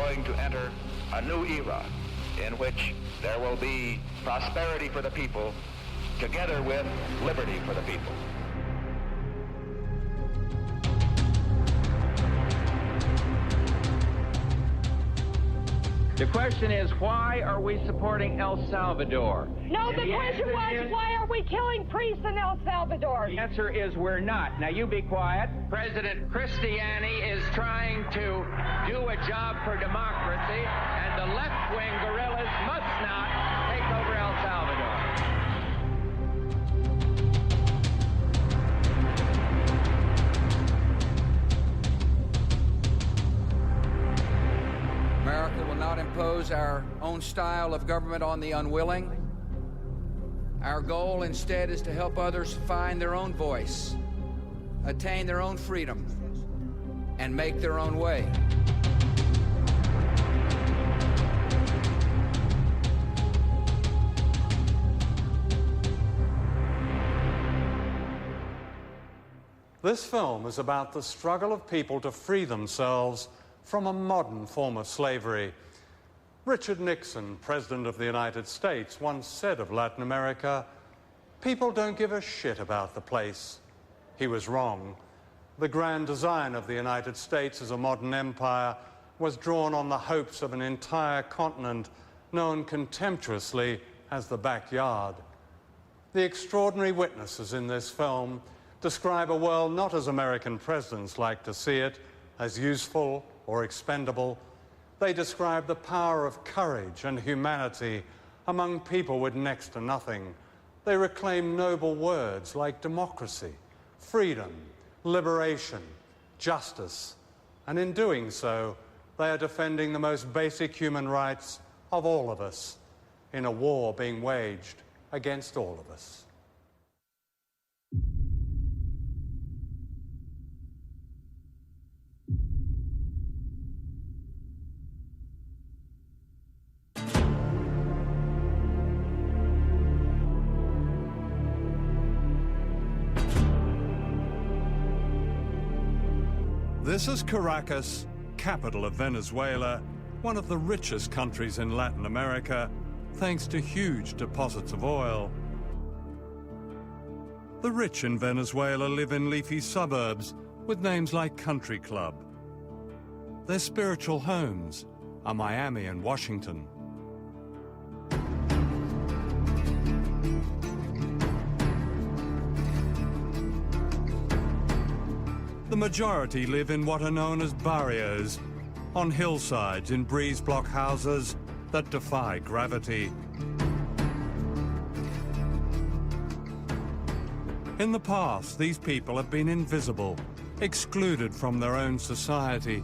going to enter a new era in which there will be prosperity for the people together with liberty for the people. The question is, why are we supporting El Salvador? No, the question was, why are we killing priests in El Salvador? The answer is we're not. Now you be quiet. President Cristiani is trying to do a job for democracy, and the left-wing guerrillas must not take over El Salvador. America will not impose our own style of government on the unwilling. Our goal instead is to help others find their own voice, attain their own freedom, and make their own way. This film is about the struggle of people to free themselves from a modern form of slavery. Richard Nixon, President of the United States, once said of Latin America, "People don't give a shit about the place." He was wrong. The grand design of the United States as a modern empire was drawn on the hopes of an entire continent known contemptuously as the backyard. The extraordinary witnesses in this film describe a world not as American presidents like to see it, as useful or expendable. They describe the power of courage and humanity among people with next to nothing. They reclaim noble words like democracy, freedom, liberation, justice, and in doing so, they are defending the most basic human rights of all of us in a war being waged against all of us. This is Caracas, capital of Venezuela, one of the richest countries in Latin America, thanks to huge deposits of oil. The rich in Venezuela live in leafy suburbs with names like Country Club. Their spiritual homes are Miami and Washington. The majority live in what are known as barrios, on hillsides in breeze block houses that defy gravity. In the past, these people have been invisible, excluded from their own society.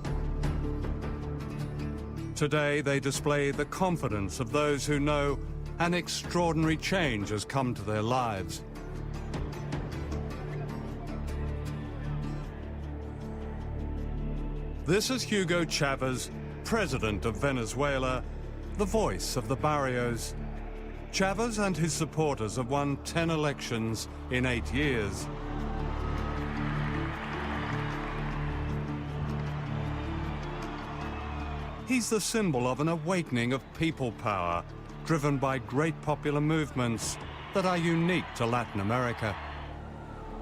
Today, they display the confidence of those who know an extraordinary change has come to their lives. This is Hugo Chavez, president of Venezuela, the voice of the barrios. Chavez and his supporters have won 10 elections in 8 years. He's the symbol of an awakening of people power, driven by great popular movements that are unique to Latin America.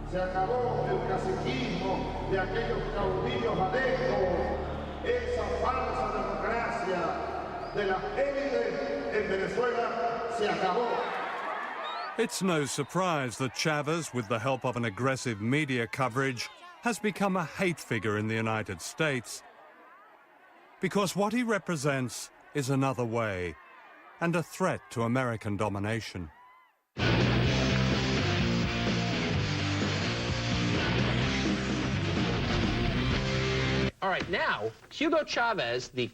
Se acabó el caciquismo de aquellos caudillos adeptos, esa falsa democracia de las élites en Venezuela se acabó. It's no surprise that Chavez, with the help of an aggressive media coverage, has become a hate figure in the United States. Because what he represents is another way, and a threat to American domination. All right, now, Hugo Chavez, the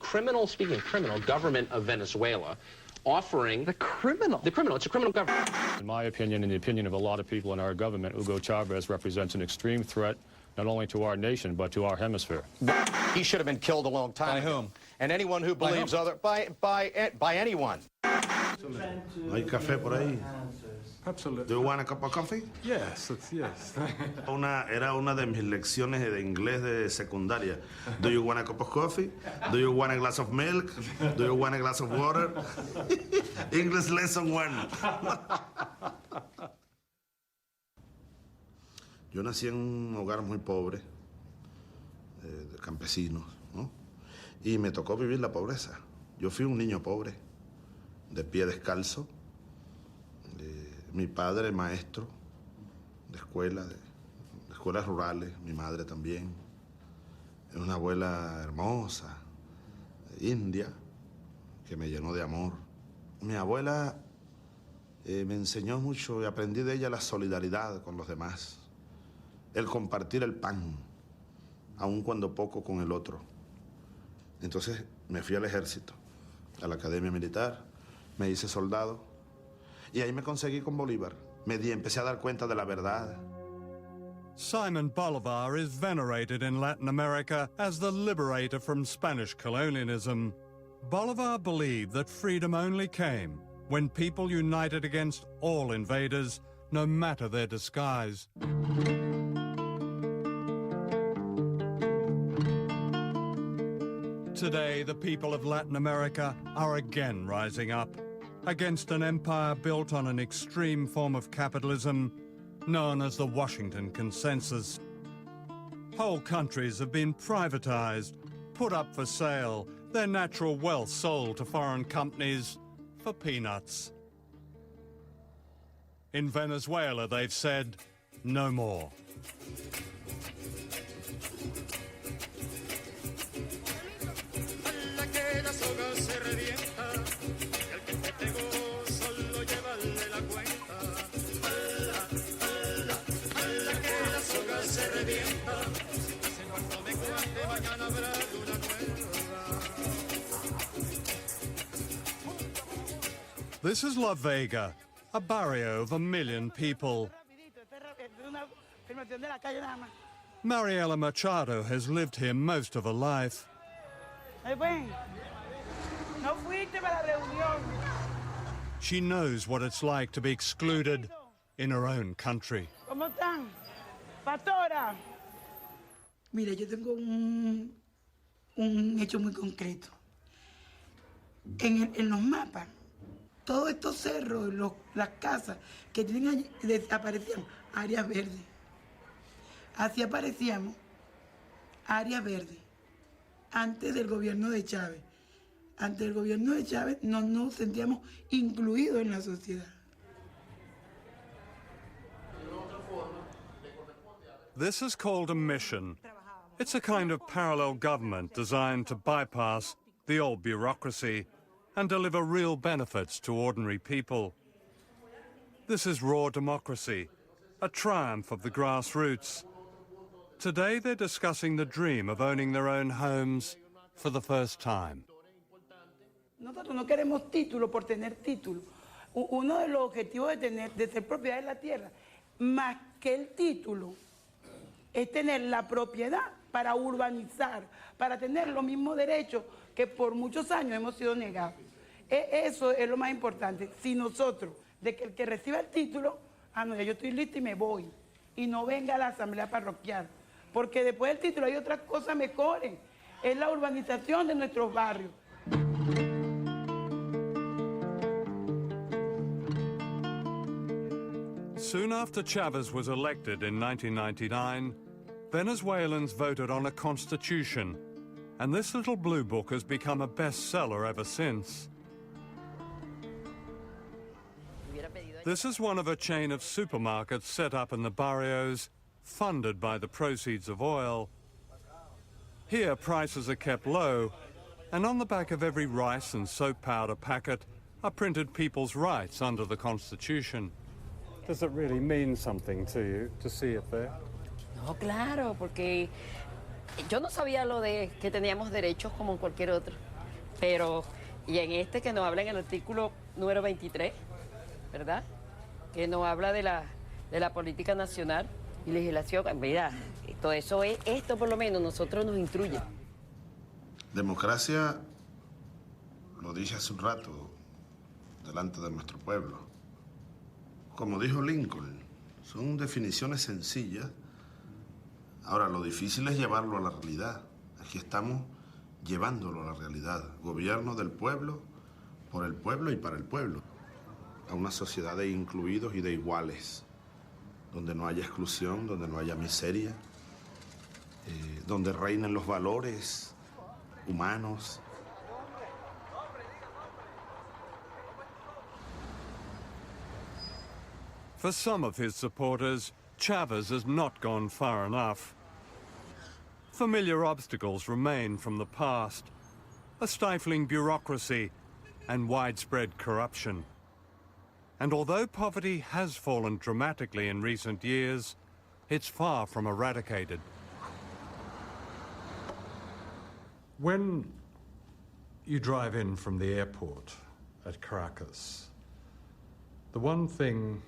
speaking of criminal, government of Venezuela, offering... The criminal? The criminal. It's a criminal government. In my opinion, and the opinion of a lot of people in our government, Hugo Chavez represents an extreme threat not only to our nation, but to our hemisphere. He should have been killed a long time ago. By whom? And anyone who believes by anyone. Hay café por ahí. Absolutely. Do you want a cup of coffee? Yes, yes. Era una de mis lecciones de inglés de secundaria. Do you want a cup of coffee? Do you want a glass of milk? Do you want a glass of water? English lesson 1. Yo nací en un hogar muy pobre, de campesinos, ¿no? Y me tocó vivir la pobreza. Yo fui un niño pobre, de pie descalzo. Mi padre maestro de escuelas rurales, mi madre también. Una abuela hermosa, india, que me llenó de amor. Mi abuela me enseñó mucho y aprendí de ella la solidaridad con los demás, el compartir el pan, aun cuando poco con el otro. Entonces me fui al ejército, a la academia militar, me hice soldado. Y ahí me conseguí con Bolívar. Empecé a dar cuenta de la verdad. Simon Bolivar is venerated in Latin America as the liberator from Spanish colonialism. Bolivar believed that freedom only came when people united against all invaders, no matter their disguise. Today, the people of Latin America are again rising up against an empire built on an extreme form of capitalism known as the Washington Consensus. Whole countries have been privatized, put up for sale, their natural wealth sold to foreign companies for peanuts. In Venezuela, they've said, no more. This is La Vega, a barrio of 1 million people. Mariela Machado has lived here most of her life. She knows what it's like to be excluded in her own country. Mira, yo tengo un hecho muy concreto. En los mapas, todos estos cerros, las casas que tienen allí, desaparecían áreas verdes. Así aparecíamos áreas verdes antes del gobierno de Chávez. Antes del gobierno de Chávez no nos sentíamos incluidos en la sociedad. This is called a mission. It's a kind of parallel government designed to bypass the old bureaucracy and deliver real benefits to ordinary people. This is raw democracy, a triumph of the grassroots. Today they're discussing the dream of owning their own homes for the first time. Nosotros no queremos título por tener título. Uno de los objetivos de ser propiedad de la tierra, más que el título, es tener la propiedad para urbanizar, para tener los mismos derechos que por muchos años hemos sido negados. Eso es lo más importante. Si nosotros, de que el que reciba el título, no, ya yo estoy listo y me voy, y no venga a la asamblea parroquial, porque después del título hay otras cosas mejores, es la urbanización de nuestros barrios. Soon after Chavez was elected in 1999, Venezuelans voted on a constitution, and this little blue book has become a bestseller ever since. This is one of a chain of supermarkets set up in the barrios, funded by the proceeds of oil. Here, prices are kept low, and on the back of every rice and soap powder packet are printed people's rights under the Constitution. Does it really mean something to you to see it there? No, claro, porque yo no sabía lo de que teníamos derechos como cualquier otro, pero y en este que nos habla en el artículo número 23, ¿verdad? Que nos habla de la política nacional y legislación. Mira, todo eso es, esto por lo menos nosotros nos instruye. Democracia, lo dije hace un rato, delante de nuestro pueblo. Como dijo Lincoln, son definiciones sencillas. Ahora, lo difícil es llevarlo a la realidad. Aquí estamos llevándolo a la realidad. Gobierno del pueblo, por el pueblo y para el pueblo. A una sociedad de incluidos y de iguales, donde no haya exclusión, donde no haya miseria, donde reinen los valores humanos. For some of his supporters, Chavez has not gone far enough. Familiar obstacles remain from the past, a stifling bureaucracy and widespread corruption. And although poverty has fallen dramatically in recent years, it's far from eradicated. When you drive in from the airport at Caracas, the one thing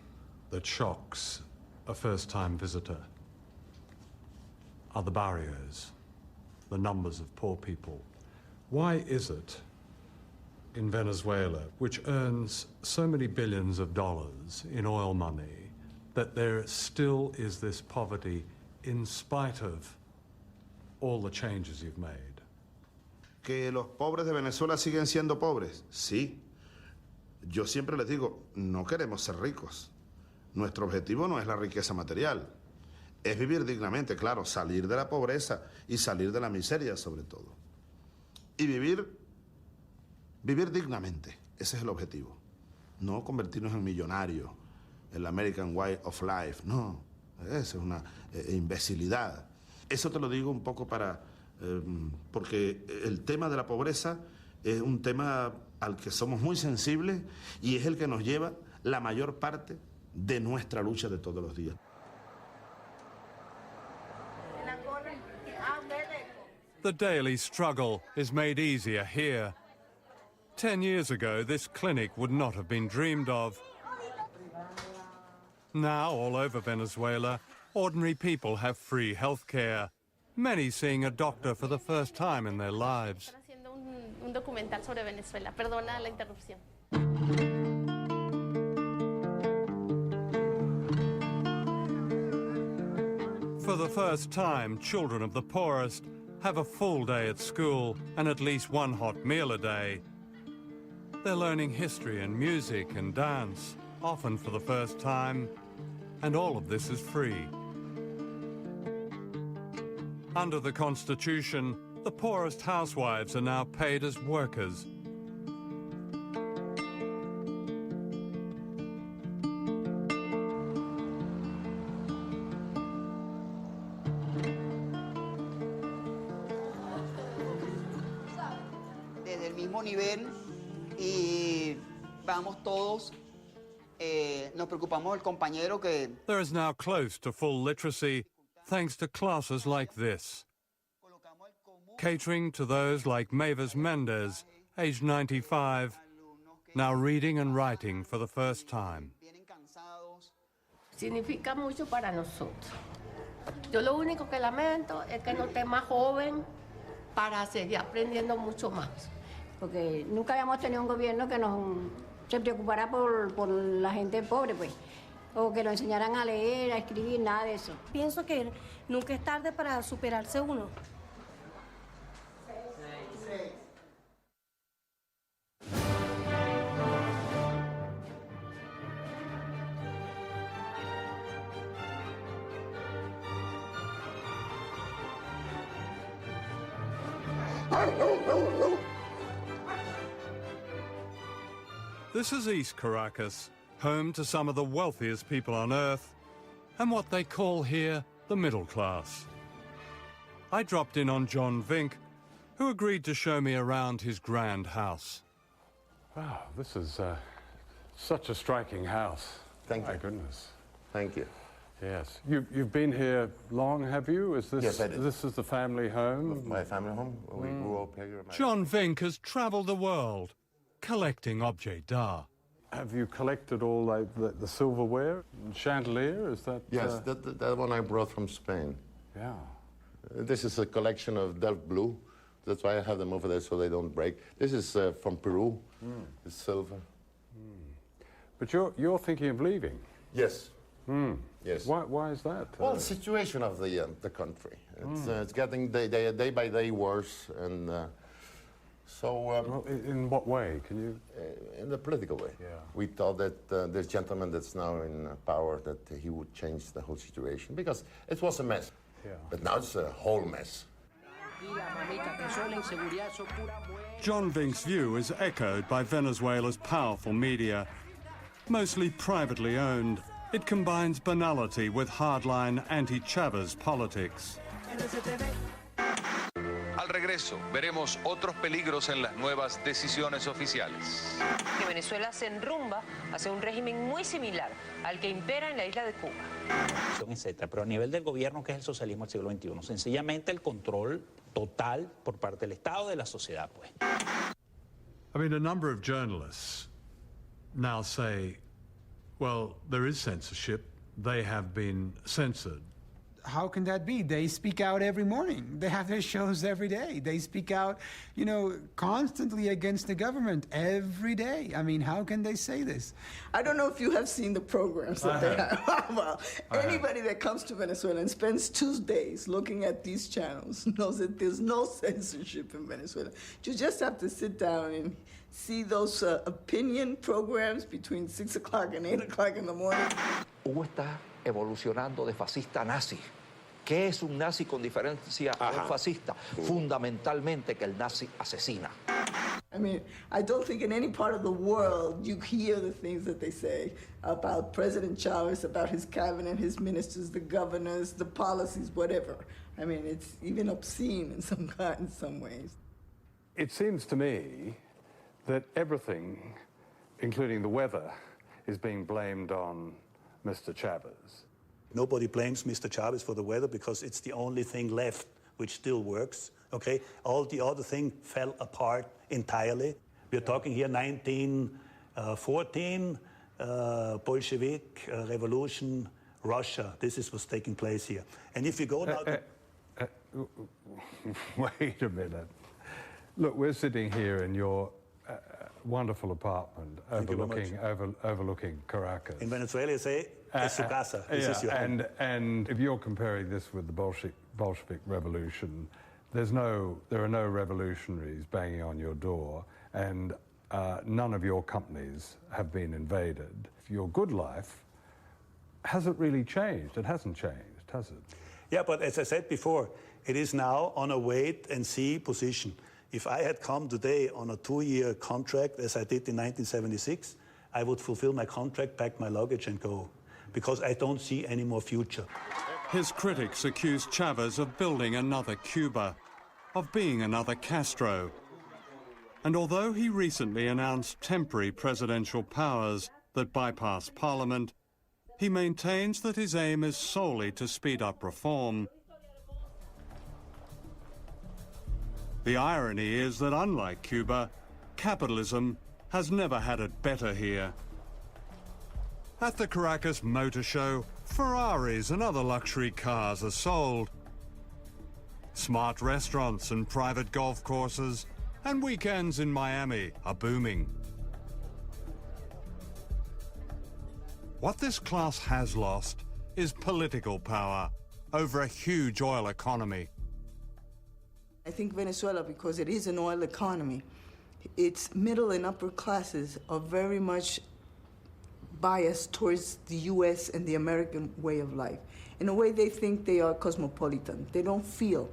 that shocks a first-time visitor are the barrios, the numbers of poor people. Why is it in Venezuela, which earns so many billions of dollars in oil money, that there still is this poverty in spite of all the changes you've made? ¿Que los pobres de Venezuela siguen siendo pobres? Sí. Yo siempre les digo, no queremos ser ricos. Nuestro objetivo no es la riqueza material. Es vivir dignamente, claro, salir de la pobreza y salir de la miseria sobre todo. Y vivir dignamente. Ese es el objetivo. No convertirnos en millonarios, el American Way of Life. No, esa es una imbecilidad. Eso te lo digo un poco porque el tema de la pobreza es un tema al que somos muy sensibles y es el que nos lleva la mayor parte de nuestra lucha de todos los días. The daily struggle is made easier here. 10 years ago, this clinic would not have been dreamed of. Now, all over Venezuela, ordinary people have free health care, many seeing a doctor for the first time in their lives. Están haciendo un documental sobre Venezuela. Perdona la interrupción. For the first time, children of the poorest have a full day at school and at least one hot meal a day. They're learning history and music and dance, often for the first time, and all of this is free. Under the Constitution, the poorest housewives are now paid as workers. Desde el mismo nivel y vamos todos, nos preocupamos del compañero que... There is now close to full literacy thanks to classes like this, catering to those like Mavis Mendez, aged 95, now reading and writing for the first time. Significa mucho para nosotros. Yo lo único que lamento es que no esté más joven para seguir aprendiendo mucho más. Porque nunca habíamos tenido un gobierno que se preocupara por la gente pobre, pues. O que nos enseñaran a leer, a escribir, nada de eso. Pienso que nunca es tarde para superarse uno. This is East Caracas, home to some of the wealthiest people on Earth, and what they call here the middle class. I dropped in on John Vink, who agreed to show me around his grand house. Wow, this is such a striking house. Thank you. My goodness. Thank you. Yes. You've been here long, have you? Yes, I did. This is the family home? My family home. We grew up here. John Vink has traveled the world, collecting objets d'art. Have you collected all the silverware, chandelier? Is that? Yes, that one I brought from Spain. Yeah. This is a collection of Delft blue. That's why I have them over there so they don't break. This is from Peru. It's silver. But you're thinking of leaving? Yes. Yes. Why is that? Well, the situation of the country. It's getting day by day worse, and well, in what way? Can you? In the political way. Yeah. We thought that this gentleman that's now in power, that he would change the whole situation, because it was a mess. Yeah. But now it's a whole mess. John Vink's view is echoed by Venezuela's powerful media. Mostly privately owned, it combines banality with hardline anti-Chavez politics. Al regreso, veremos otros peligros en las nuevas decisiones oficiales. Que Venezuela se enrumba hacia un régimen muy similar al que impera en la isla de Cuba. Etcétera. Pero a nivel del gobierno, que es el socialismo del siglo XXI, sencillamente el control total por parte del Estado de la sociedad, pues. I mean, a number of journalists now say, well, there is censorship. They have been censored. How can that be? They speak out every morning. They have their shows every day. They speak out, constantly against the government every day. I mean, how can they say this? I don't know if you have seen the programs that they have. Well, anybody that comes to Venezuela and spends 2 days looking at these channels knows that there's no censorship in Venezuela. You just have to sit down and see those opinion programs between 6 o'clock and 8 o'clock in the morning. Cuba está evolucionando de fascista a nazi. ¿Qué es un nazi con diferencia a un fascista? Fundamentalmente que el nazi asesina. I mean, I don't think in any part of the world you hear the things that they say about President Chavez, about his cabinet, his ministers, the governors, the policies, whatever. I mean, it's even obscene in some ways. It seems to me that everything, including the weather, is being blamed on Mr. Chavez. Nobody blames Mr. Chavez for the weather because it's the only thing left which still works, okay? All the other thing fell apart entirely. We're talking here 1914, Bolshevik revolution, Russia. This is what's taking place here. And if you go now to... Wait a minute. Look, we're sitting here in your wonderful apartment overlooking Caracas. In Venezuela, you say, es su casa. This is your home. And if you're comparing this with the Bolshevik Revolution, there are no revolutionaries banging on your door, and none of your companies have been invaded. Your good life hasn't really changed. It hasn't changed, has it? Yeah, but as I said before, it is now on a wait-and-see position. If I had come today on a 2-year contract, as I did in 1976, I would fulfill my contract, pack my luggage, and go, because I don't see any more future. His critics accuse Chavez of building another Cuba, of being another Castro. And although he recently announced temporary presidential powers that bypass Parliament, he maintains that his aim is solely to speed up reform. The irony is that, unlike Cuba, capitalism has never had it better here. At the Caracas Motor Show, Ferraris and other luxury cars are sold. Smart restaurants and private golf courses and weekends in Miami are booming. What this class has lost is political power over a huge oil economy. I think Venezuela, because it is an oil economy, its middle and upper classes are very much biased towards the U.S. and the American way of life. In a way, they think they are cosmopolitan. They don't feel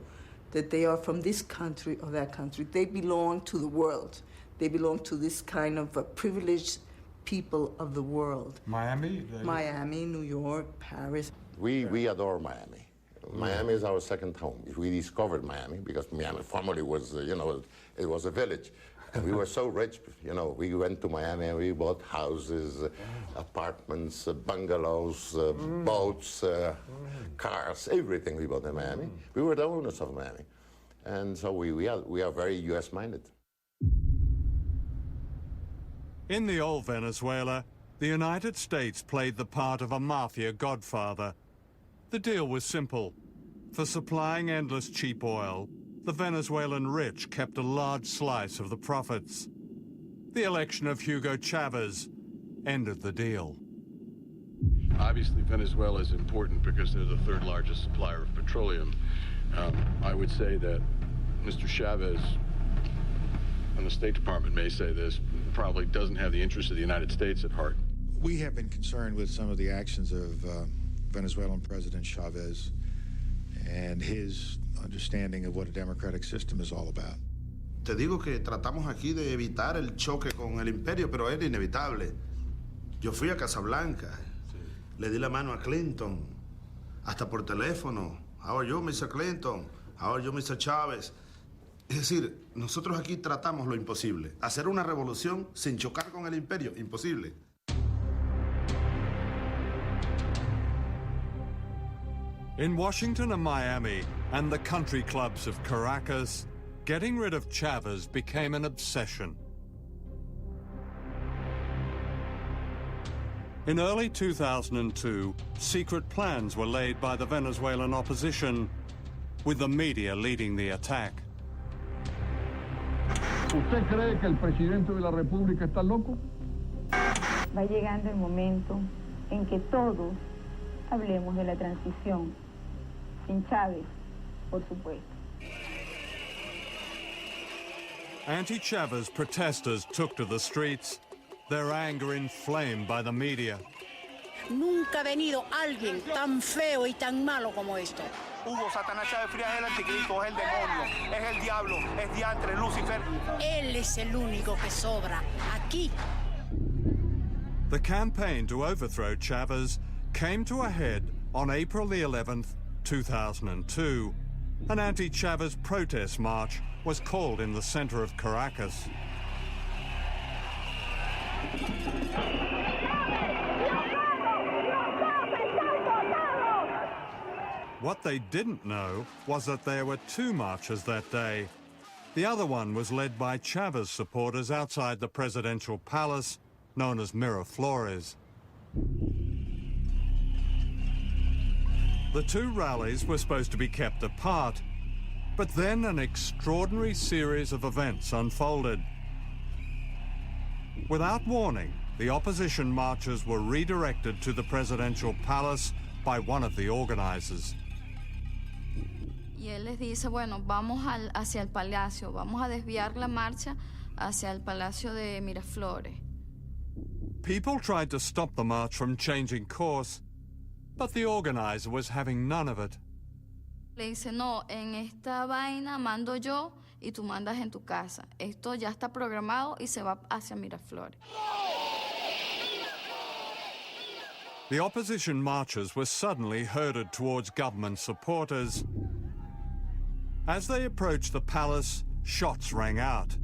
that they are from this country or that country. They belong to the world. They belong to this kind of privileged people of the world. Miami? Miami, New York, Paris. We adore Miami. Miami is our second home. We discovered Miami because Miami formerly was, it was a village. And we were so rich, we went to Miami and we bought houses, apartments, bungalows, boats, cars, everything we bought in Miami. We were the owners of Miami. And so we are very US-minded. In the old Venezuela, the United States played the part of a mafia godfather. The deal was simple. For supplying endless cheap oil, the Venezuelan rich kept a large slice of the profits. The election of Hugo Chavez ended the deal. Obviously, Venezuela is important because they're the third largest supplier of petroleum. I would say that Mr. Chavez, and the State Department may say this, probably doesn't have the interests of the United States at heart. We have been concerned with some of the actions of Venezuelan President Chavez and his understanding of what a democratic system is all about. Te digo que tratamos aquí de evitar el choque con el imperio, pero era inevitable. Yo fui a Casablanca, le di la mano a Clinton, hasta por teléfono. How are you, Mr. Clinton? How are you, Mr. Chávez? Es decir, nosotros aquí tratamos lo imposible. Hacer una revolución sin chocar con el imperio, imposible. In Washington and Miami and the country clubs of Caracas, getting rid of Chavez became an obsession. In early 2002, secret plans were laid by the Venezuelan opposition, with the media leading the attack. ¿Usted cree que el presidente de la República está loco? Va llegando el momento en que todos hablemos de la transición, sin Chávez, por supuesto. Anti-Chavez protesters took to the streets, their anger inflamed by the media. Nunca ha venido alguien tan feo y tan malo como esto. Hugo Satanás Chávez Frías es el anticristo, es el demonio, es el diablo, es diantre, Lucifer. Él es el único que sobra aquí. The campaign to overthrow Chavez came to a head on April the 11th, 2002. An anti-Chavez protest march was called in the center of Caracas. What they didn't know was that there were two marches that day. The other one was led by Chavez supporters outside the presidential palace, known as Miraflores. The two rallies were supposed to be kept apart, but then an extraordinary series of events unfolded. Without warning, the opposition marchers were redirected to the presidential palace by one of the organizers. Y él les dice, bueno, vamos hacia el palacio, vamos a desviar la marcha hacia el palacio de Miraflores. People tried to stop the march from changing course, but the organizer was having none of it. Le dice, no, en esta vaina mando yo y tú mandas en tu casa. Esto ya está programado y se va hacia Miraflores. The opposition marchers were suddenly herded towards government supporters. As they approached the palace, shots rang out.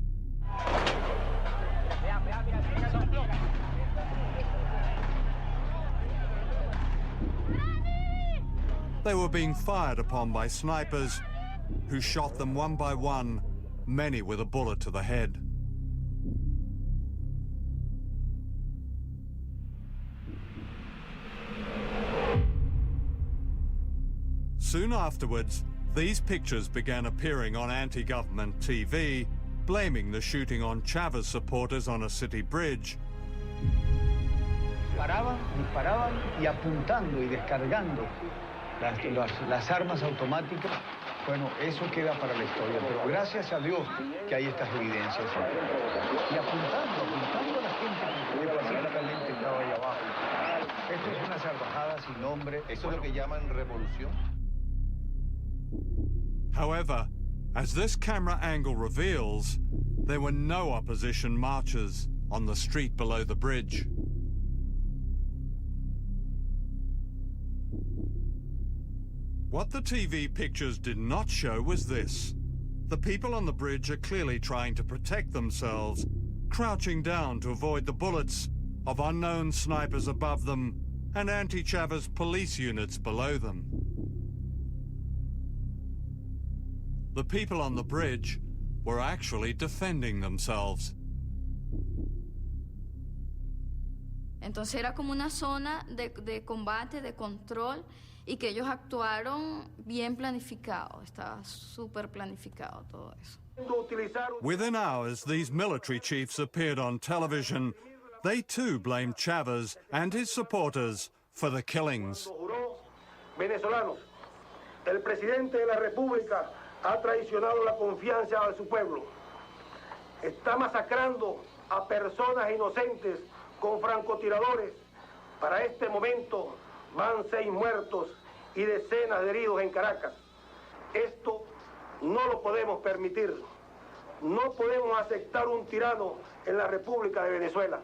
They were being fired upon by snipers who shot them one by one, many with a bullet to the head. Soon afterwards, these pictures began appearing on anti-government TV, blaming the shooting on Chavez supporters on a city bridge. Disparaban y apuntando y descargando las armas automáticas. Bueno, eso queda para la historia, pero gracias a Dios que hay estas evidencias. Y apuntando a la gente que pacíficamente estaba ahí abajo. Esto es una salvajada sin nombre. Eso es lo que llaman revolución. However, as this camera angle reveals, there were no opposition marchers on the street below the bridge. What the TV pictures did not show was this. The people on the bridge are clearly trying to protect themselves, crouching down to avoid the bullets of unknown snipers above them and anti-Chavez police units below them. The people on the bridge were actually defending themselves. Entonces era como una zona de combate, de control, y que ellos actuaron bien planificado, estaba súper planificado todo eso. Within hours, these military chiefs appeared on television. They too blamed Chavez and his supporters for the killings. Venezolanos, el presidente de la República ha traicionado la confianza de su pueblo. Está masacrando a personas inocentes con francotiradores. Para este momento van 6 muertos y decenas de heridos en Caracas. Esto no lo podemos permitir. No podemos aceptar un tirano en la República de Venezuela.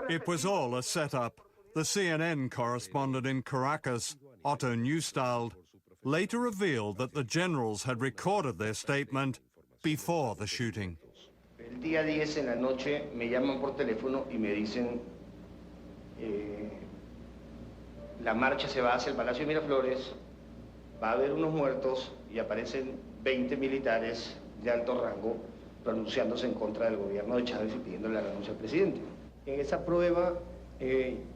It was all a setup. The CNN correspondent in Caracas, Otto Neustald, later revealed that the generals had recorded their statement before the shooting. El día 10 en la noche me llaman por teléfono y me dicen la marcha se va hacia el Palacio de Miraflores, va a haber unos muertos y aparecen 20 militares de alto rango pronunciándose en contra del gobierno de Chávez y pidiendo la renuncia al presidente. En esa prueba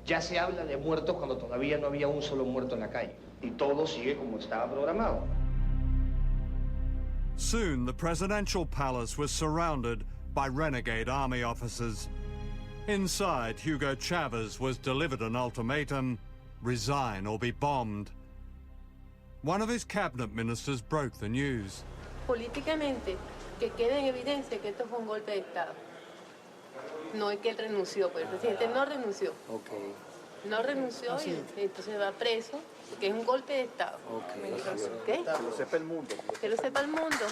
ya se habla de muertos cuando todavía no había un solo muerto en la calle y todo sigue como estaba programado. Soon the presidential palace was surrounded by renegade army officers. Inside, Hugo Chavez was delivered an ultimatum: resign or be bombed. One of his cabinet ministers broke the news. Políticamente, que quede en evidencia que esto fue un golpe de Estado. No es que él renunció, pero el presidente no renunció. Okay. No renunció y entonces va preso, porque es un golpe de Estado. Okay. ¿Qué? Que lo sepa el mundo. Que lo sepa el mundo.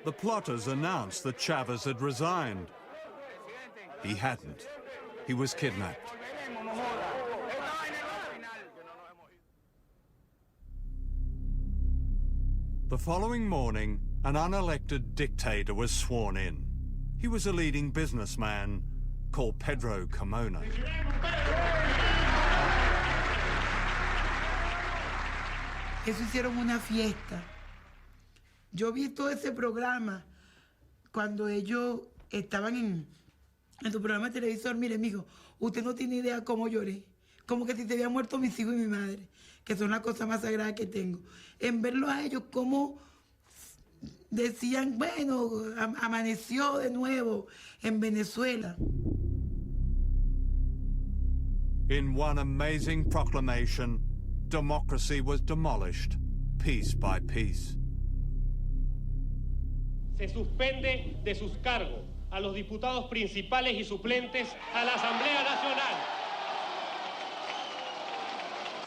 The plotters announced that Chavez had resigned. He hadn't. He was kidnapped. The following morning, an unelected dictator was sworn in. He was a leading businessman called Pedro Carmona. Eso hicieron una fiesta. Yo vi todo ese programa cuando ellos estaban en tu programa de televisor. Mire, mijo, usted no tiene idea cómo lloré. Como que si se habían muerto mis hijos y mi madre, que son la cosa más sagrada que tengo. En verlos a ellos como decían, bueno, amaneció de nuevo en Venezuela. In one amazing proclamation, democracy was demolished, piece by piece. Se suspende de sus cargos a los diputados principales y suplentes a la Asamblea Nacional.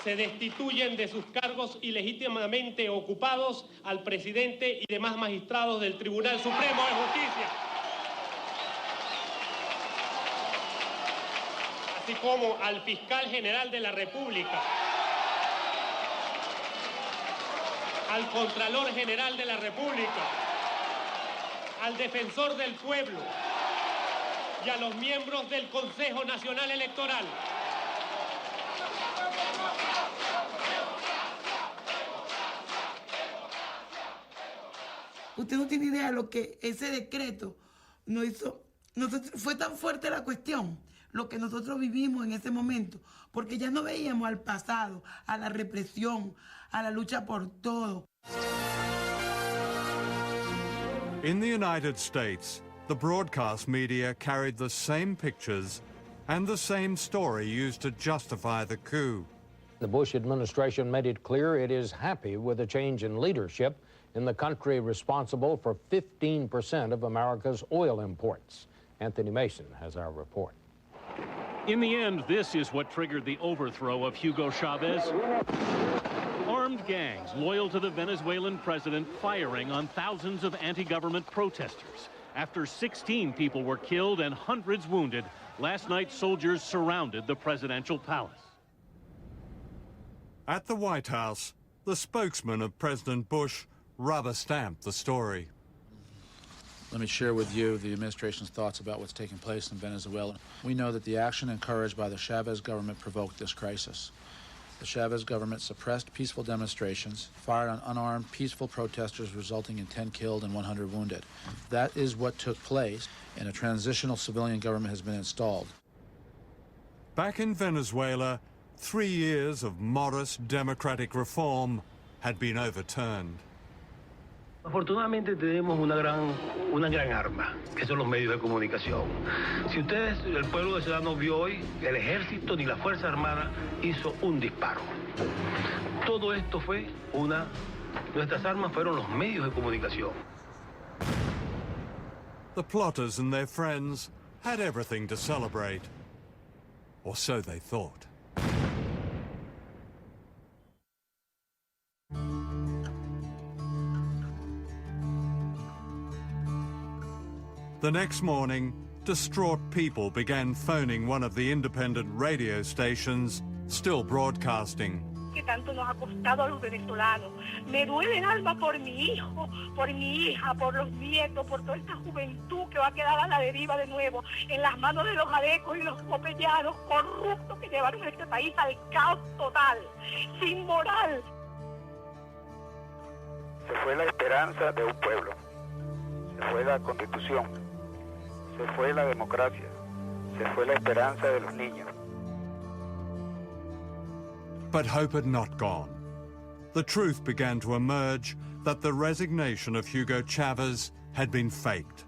Se destituyen de sus cargos ilegítimamente ocupados al presidente y demás magistrados del Tribunal Supremo de Justicia. Así como al fiscal general de la República, al Contralor General de la República, al defensor del pueblo y a los miembros del Consejo Nacional Electoral. Usted no tiene idea de lo que ese decreto nos hizo. Fue tan fuerte la cuestión, lo que nosotros vivimos en ese momento, porque ya no veíamos al pasado, a la represión, a la lucha por todo. In the United States, the broadcast media carried the same pictures and the same story used to justify the coup. The Bush administration made it clear it is happy with a change in leadership in the country responsible for 15% of America's oil imports. Anthony Mason has our report. In the end, this is what triggered the overthrow of Hugo Chavez. Armed gangs loyal to the Venezuelan president firing on thousands of anti-government protesters. After 16 people were killed and hundreds wounded, last night soldiers surrounded the presidential palace. At the White House, the spokesman of President Bush rubber-stamped the story. Let me share with you the administration's thoughts about what's taking place in Venezuela. We know that the action encouraged by the Chavez government provoked this crisis. The Chavez government suppressed peaceful demonstrations, fired on unarmed, peaceful protesters, resulting in 10 killed and 100 wounded. That is what took place, and a transitional civilian government has been installed. Back in Venezuela, 3 years of modest democratic reform had been overturned. Afortunadamente tenemos una gran arma, que son los medios de comunicación. Si ustedes, el pueblo venezolano vio hoy, el ejército ni la Fuerza Armada hizo un disparo. Todo esto fue nuestras armas fueron los medios de comunicación. The plotters and their friends had everything to celebrate, or so they thought. The next morning, distraught people began phoning one of the independent radio stations still broadcasting. Que tanto nos ha costado a los venezolanos. Me duele el alma por mi hijo, por mi hija, por los nietos, por toda esta juventud que va a quedar a la deriva de nuevo, en las manos de los alecos y los copellanos corruptos que llevaron a este país al caos total, sin moral. Se fue la esperanza de un pueblo, se fue la Constitución, se fue la democracia, se fue la esperanza de los niños. But hope had not gone. The truth began to emerge that the resignation of Hugo Chavez had been faked.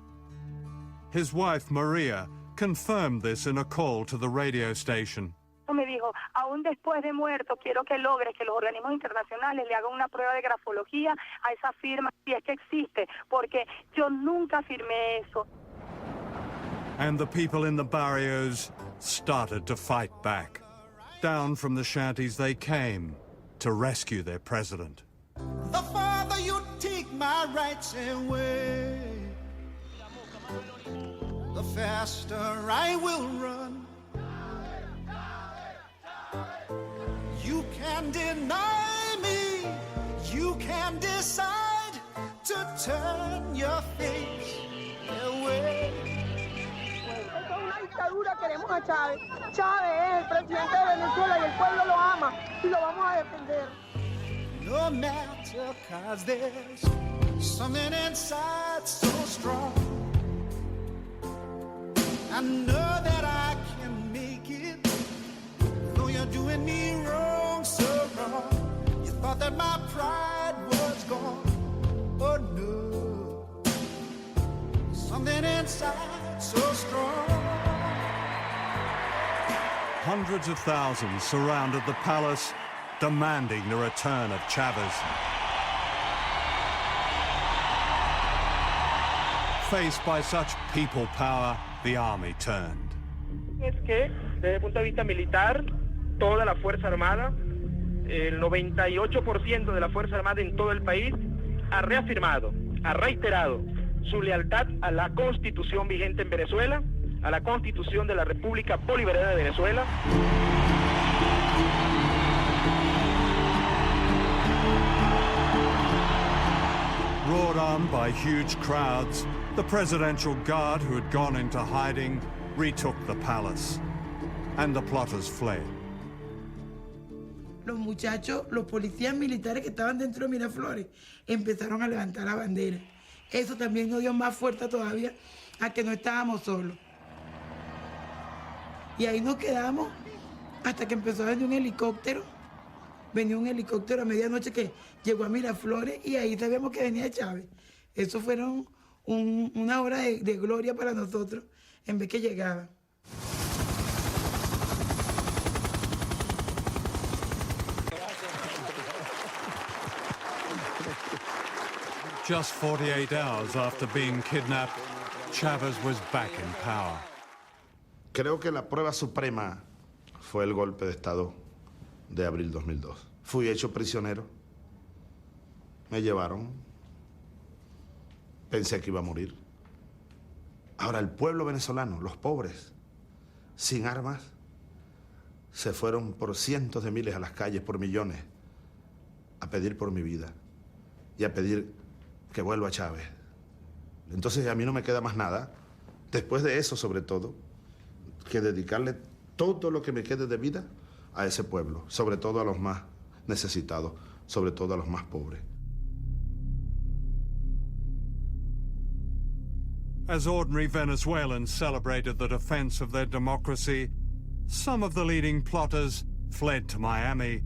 His wife, Maria, confirmed this in a call to the radio station. Me dijo, aún después de muerto, quiero que logres que los organismos internacionales le hagan una prueba de grafología a esa firma, si es que existe, porque yo nunca firmé eso. And the people in the barrios started to fight back. Down from the shanties they came to rescue their president. The farther you take my rights away, the faster I will run. You can deny me, you can decide to turn your face away. Dictadura, queremos a Chávez. Chávez es el presidente de Venezuela y el pueblo lo ama y lo vamos a defender. No matter, 'cause there's something inside so strong. I know that I can make it, though you're doing me wrong, so wrong. You thought that my pride was gone. Oh no, something inside so strong. Hundreds of thousands surrounded the palace, demanding the return of Chavez. Faced by such people power, the army turned. Es que, desde el punto de vista militar, toda la Fuerza Armada, el 98% de la Fuerza Armada en todo el país, ha reafirmado, ha reiterado su lealtad a la Constitución vigente en Venezuela, a la Constitución de la República Bolivariana de Venezuela. Roared on by huge crowds, the presidential guard who had gone into hiding retook the palace, and the plotters fled. Los muchachos, los policías militares que estaban dentro de Miraflores, empezaron a levantar la bandera. Eso también nos dio más fuerza todavía a que no estábamos solos. Y ahí nos quedamos hasta que empezó a venir un helicóptero. Venía un helicóptero a medianoche que llegó a Miraflores y ahí sabíamos que venía Chávez. Eso fueron una hora de gloria para nosotros en vez que llegaba. Just 48 hours after being kidnapped, Chavez was back in power. Creo que la prueba suprema fue el golpe de Estado de abril 2002. Fui hecho prisionero, me llevaron, pensé que iba a morir. Ahora el pueblo venezolano, los pobres, sin armas, se fueron por cientos de miles a las calles, por millones, a pedir por mi vida y a pedir que vuelva Chávez. Entonces a mí no me queda más nada, después de eso sobre todo, que dedicarle todo lo que me quede de vida a ese pueblo, sobre todo a los más necesitados, sobre todo a los más pobres. As ordinary Venezuelans celebrated the defense of their democracy, some of the leading plotters fled to Miami,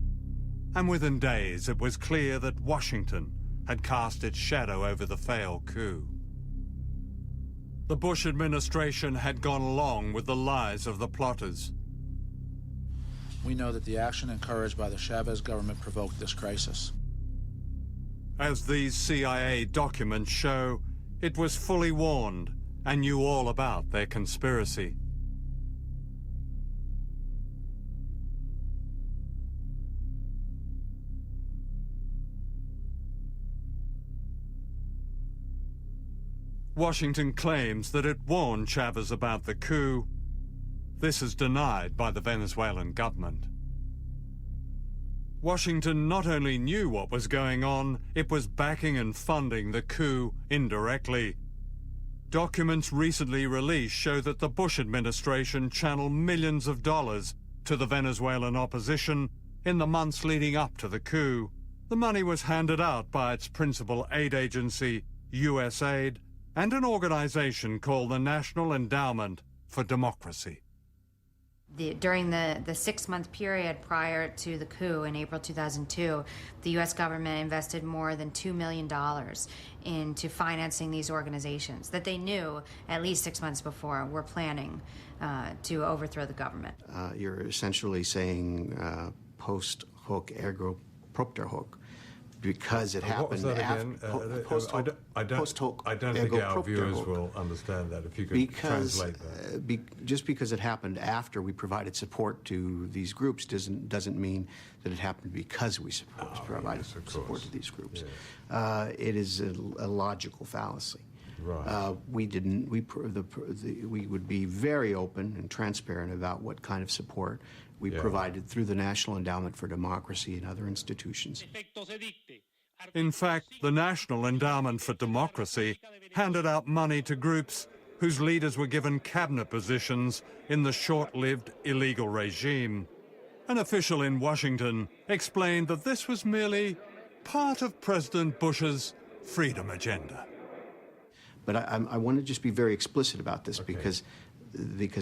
and within days it was clear that Washington had cast its shadow over the failed coup. The Bush administration had gone along with the lies of the plotters. We know that the action encouraged by the Chavez government provoked this crisis. As these CIA documents show, it was fully warned and knew all about their conspiracy. Washington claims that it warned Chavez about the coup. This is denied by the Venezuelan government. Washington not only knew what was going on, it was backing and funding the coup indirectly. Documents recently released show that the Bush administration channeled millions of dollars to the Venezuelan opposition in the months leading up to the coup. The money was handed out by its principal aid agency, USAID, and an organization called the National Endowment for Democracy. During the 6-month period prior to the coup in April 2002, the U.S. government invested more than $2 million into financing these organizations that they knew at least 6 months before were planning to overthrow the government. You're essentially saying post hoc ergo propter hoc, because it happened. What was that again? I don't think our viewers will understand that. If you could translate that. Just because it happened after we provided support to these groups doesn't mean that it happened because we provided support to these groups. Yeah. It is a logical fallacy. Right. We would be very open and transparent about what kind of support we provided through the National Endowment for Democracy and other institutions. In fact, the National Endowment for Democracy handed out money to groups whose leaders were given cabinet positions in the short-lived illegal regime. An official in Washington explained that this was merely part of President Bush's freedom agenda. But I want to just be very explicit about this, because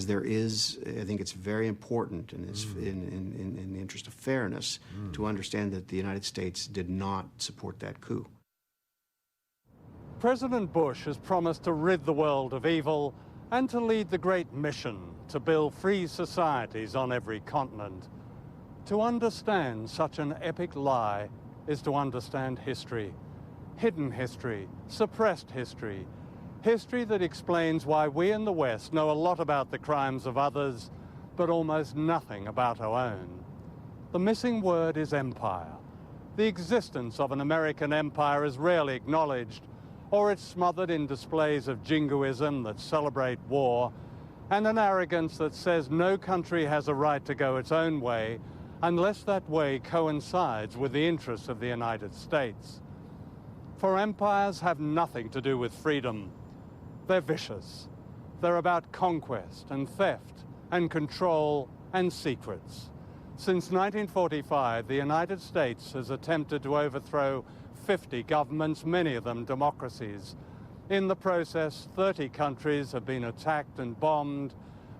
there is, I think it's very important, and it's in the interest of fairness, to understand that the United States did not support that coup. President Bush has promised to rid the world of evil and to lead the great mission to build free societies on every continent. To understand such an epic lie is to understand history, hidden history, suppressed history, history that explains why we in the West know a lot about the crimes of others, but almost nothing about our own. The missing word is empire. The existence of an American empire is rarely acknowledged, or it's smothered in displays of jingoism that celebrate war, and an arrogance that says no country has a right to go its own way unless that way coincides with the interests of the United States. For empires have nothing to do with freedom. They're vicious. They're about conquest and theft and control and secrets. Since 1945, the United States has attempted to overthrow 50 governments, many of them democracies. In the process, 30 countries have been attacked and bombed,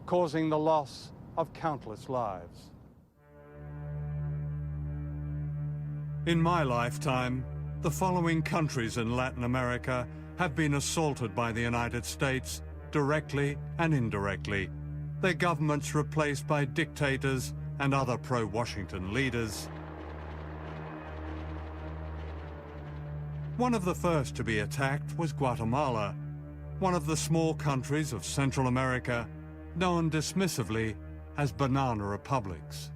causing the loss of countless lives. In my lifetime, the following countries in Latin America have been assaulted by the United States, directly and indirectly. Their governments replaced by dictators and other pro-Washington leaders. One of the first to be attacked was Guatemala, one of the small countries of Central America, known dismissively as banana republics.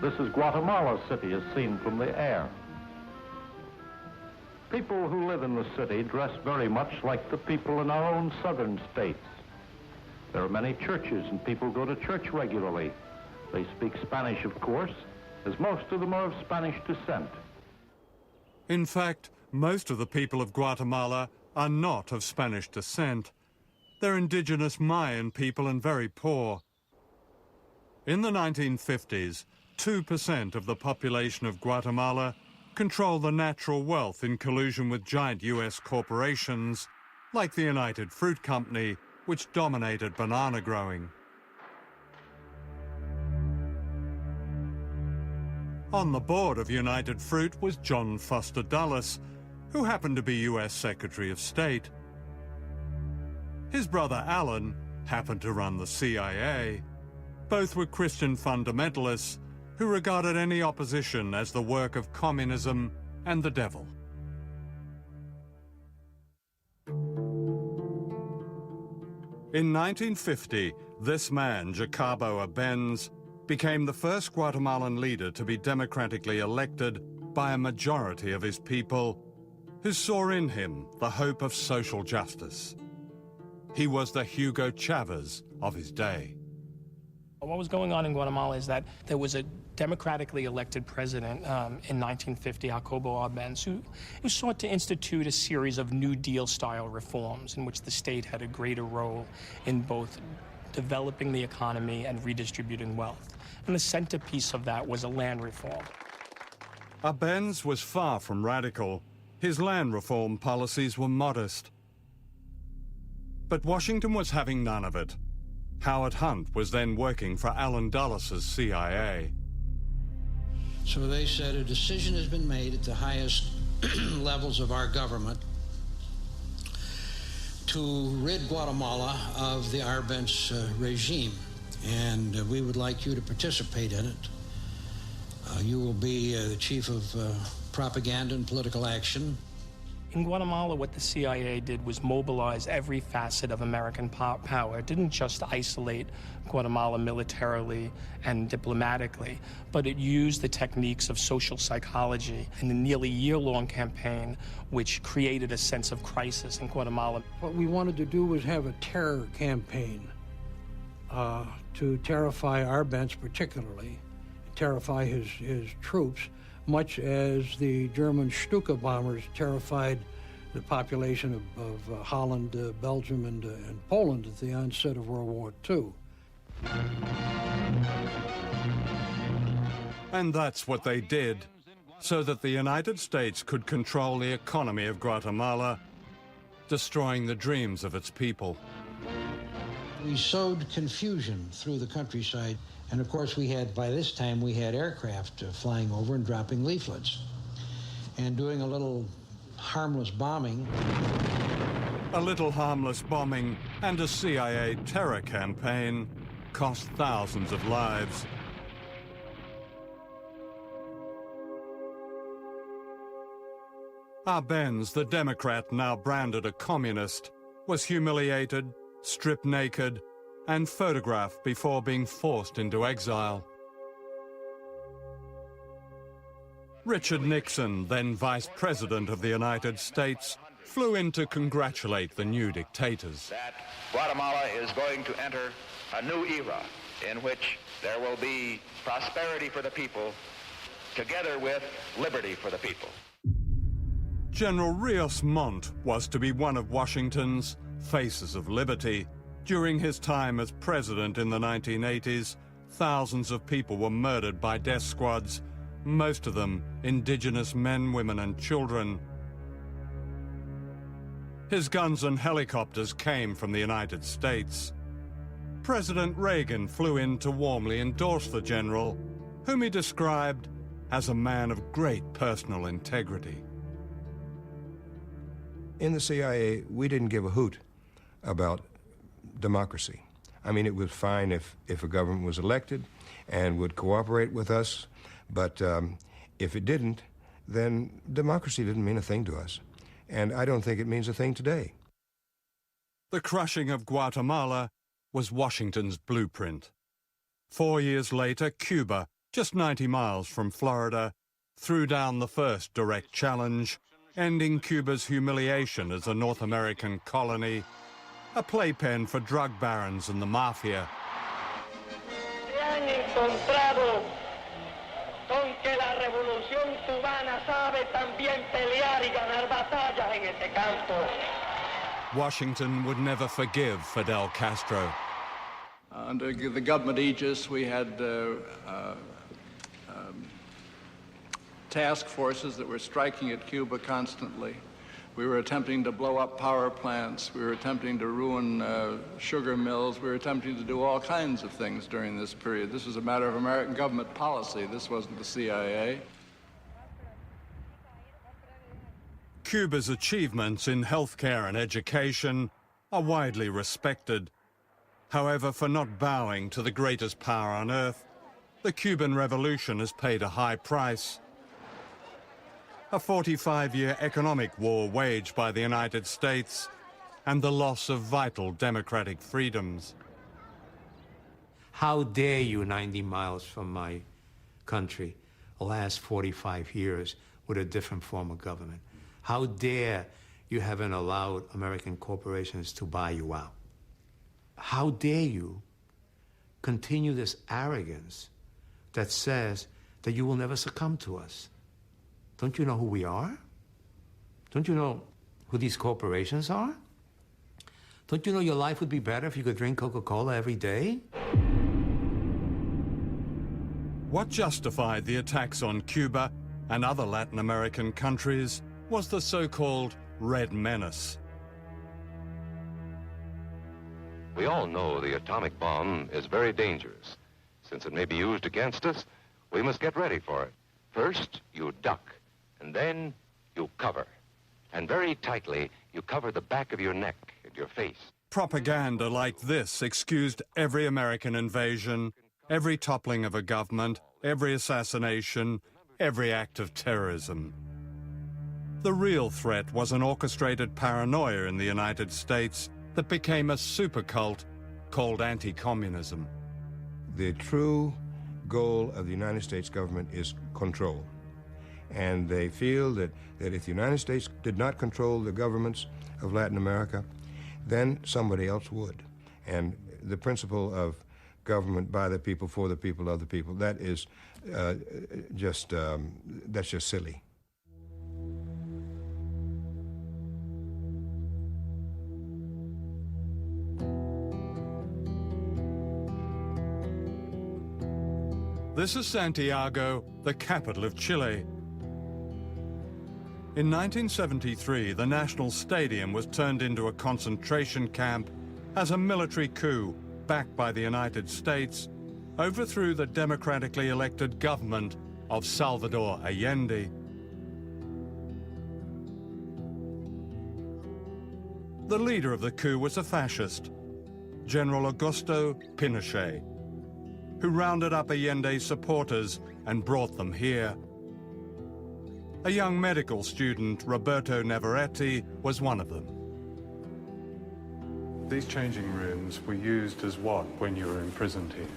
This is Guatemala City as seen from the air. People who live in the city dress very much like the people in our own southern states. There are many churches and people go to church regularly. They speak Spanish, of course, as most of them are of Spanish descent. In fact, most of the people of Guatemala are not of Spanish descent. They're indigenous Mayan people and very poor. In the 1950s, 2% of the population of Guatemala controlled the natural wealth in collusion with giant US corporations like the United Fruit Company, which dominated banana growing. On the board of United Fruit was John Foster Dulles, who happened to be US Secretary of State. His brother Alan happened to run the CIA. Both were Christian fundamentalists who regarded any opposition as the work of communism and the devil. In 1950, this man, Jacobo Arbenz, became the first Guatemalan leader to be democratically elected by a majority of his people, who saw in him the hope of social justice. He was the Hugo Chavez of his day. What was going on in Guatemala is that there was a democratically elected president in 1950, Jacobo Arbenz, who sought to institute a series of New Deal-style reforms in which the state had a greater role in both developing the economy and redistributing wealth. And the centerpiece of that was a land reform. Arbenz was far from radical. His land reform policies were modest. But Washington was having none of it. Howard Hunt was then working for Alan Dulles' CIA. So they said a decision has been made at the highest levels of our government to rid Guatemala of the Arbenz regime, and we would like you to participate in it. You will be the chief of propaganda and political action. In Guatemala, what the CIA did was mobilize every facet of American power. It didn't just isolate Guatemala militarily and diplomatically, but it used the techniques of social psychology in a nearly year-long campaign which created a sense of crisis in Guatemala. What we wanted to do was have a terror campaign to terrify Arbenz particularly, terrify his troops, much as the German Stuka bombers terrified the population of Holland, Belgium, and Poland at the onset of World War II. And that's what they did, so that the United States could control the economy of Guatemala, destroying the dreams of its people. We sowed confusion through the countryside. And of course, by this time, we had aircraft flying over and dropping leaflets and doing a little harmless bombing. A little harmless bombing and a CIA terror campaign cost thousands of lives. Arbenz, the Democrat now branded a communist, was humiliated, stripped naked, and photographed before being forced into exile. Richard Nixon, then Vice President of the United States, flew in to congratulate the new dictators. That Guatemala is going to enter a new era in which there will be prosperity for the people together with liberty for the people. General Rios Montt was to be one of Washington's faces of liberty. During his time as president in the 1980s, thousands of people were murdered by death squads, most of them indigenous men, women, and children. His guns and helicopters came from the United States. President Reagan flew in to warmly endorse the general, whom he described as a man of great personal integrity. In the CIA, we didn't give a hoot about democracy. I mean, it was fine if a government was elected and would cooperate with us, but if it didn't, then democracy didn't mean a thing to us. And I don't think it means a thing today. The crushing of Guatemala was Washington's blueprint. 4 years later, Cuba, just 90 miles from Florida, threw down the first direct challenge, ending Cuba's humiliation as a North American colony, a playpen for drug barons and the mafia. Se han encontrado con que que la revolución cubana sabe también pelear y ganar batallas en ese campo. Washington would never forgive Fidel Castro. Under the government aegis, we had task forces that were striking at Cuba constantly. We were attempting to blow up power plants. We were attempting to ruin sugar mills. We were attempting to do all kinds of things during this period. This was a matter of American government policy. This wasn't the CIA. Cuba's achievements in healthcare and education are widely respected. However, for not bowing to the greatest power on earth, the Cuban Revolution has paid a high price. A 45-year economic war waged by the United States and the loss of vital democratic freedoms. How dare you, 90 miles from my country, last 45 years with a different form of government? How dare you haven't allowed American corporations to buy you out? How dare you continue this arrogance that says that you will never succumb to us? Don't you know who we are? Don't you know who these corporations are? Don't you know your life would be better if you could drink Coca-Cola every day? What justified the attacks on Cuba and other Latin American countries was the so-called Red Menace. We all know the atomic bomb is very dangerous. Since it may be used against us, we must get ready for it. First, you duck, and then you cover. And very tightly, you cover the back of your neck and your face. Propaganda like this excused every American invasion, every toppling of a government, every assassination, every act of terrorism. The real threat was an orchestrated paranoia in the United States that became a super cult called anti-communism. The true goal of the United States government is control. And they feel that if the United States did not control the governments of Latin America, then somebody else would. And the principle of government by the people, for the people, of the people, that is just silly. This is Santiago, the capital of Chile. In 1973, the National Stadium was turned into a concentration camp as a military coup, backed by the United States, overthrew the democratically elected government of Salvador Allende. The leader of the coup was a fascist, General Augusto Pinochet, who rounded up Allende's supporters and brought them here. A young medical student, Roberto Navarrete, was one of them. These changing rooms were used as what when you were imprisoned here?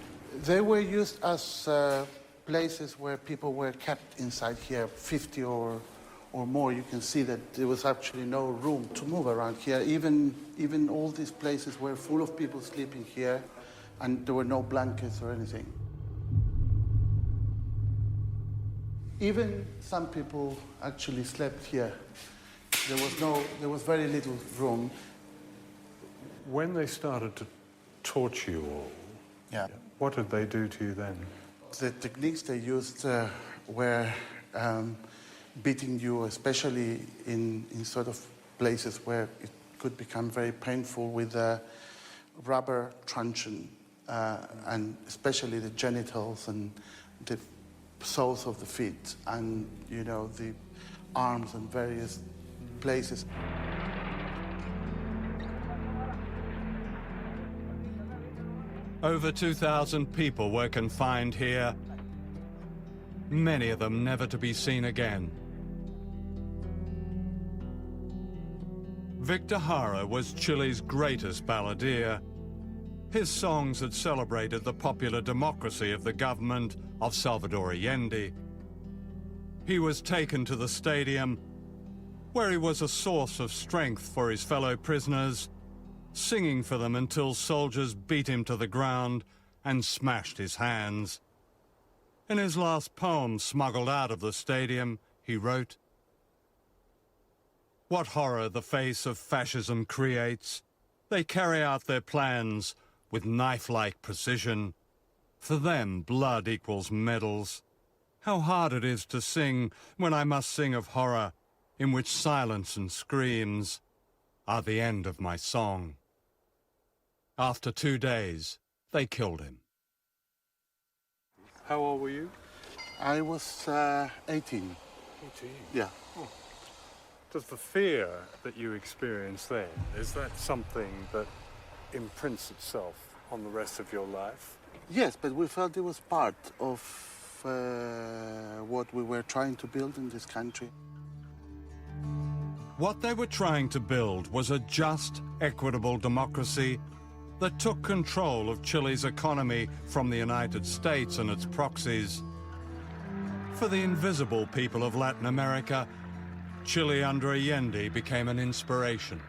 They were used as places where people were kept inside here, 50 or more. You can see that there was actually no room to move around here. Even all these places were full of people sleeping here, and there were no blankets or anything. Even some people actually slept here. There was very little room. When they started to torture you all, yeah, what did they do to you then? The techniques they used were beating you, especially in sort of places where it could become very painful, with a rubber truncheon, and especially the genitals and the soles of the feet, and the arms and various places. Over 2,000 people were confined here, many of them never to be seen again. Victor Jara was Chile's greatest balladeer. His songs had celebrated the popular democracy of the government of Salvador Allende. He was taken to the stadium, where he was a source of strength for his fellow prisoners, singing for them until soldiers beat him to the ground and smashed his hands. In his last poem, smuggled out of the stadium, he wrote, "What horror the face of fascism creates. They carry out their plans with knife-like precision. For them, blood equals medals. How hard it is to sing when I must sing of horror, in which silence and screams are the end of my song." After 2 days, they killed him. How old were you? I was 18. 18? Yeah. Oh. Does the fear that you experienced then, is that something that imprints itself on the rest of your life? Yes, but we felt it was part of what we were trying to build in this country. What they were trying to build was a just, equitable democracy that took control of Chile's economy from the United States and its proxies. For the invisible people of Latin America, Chile under Allende became an inspiration.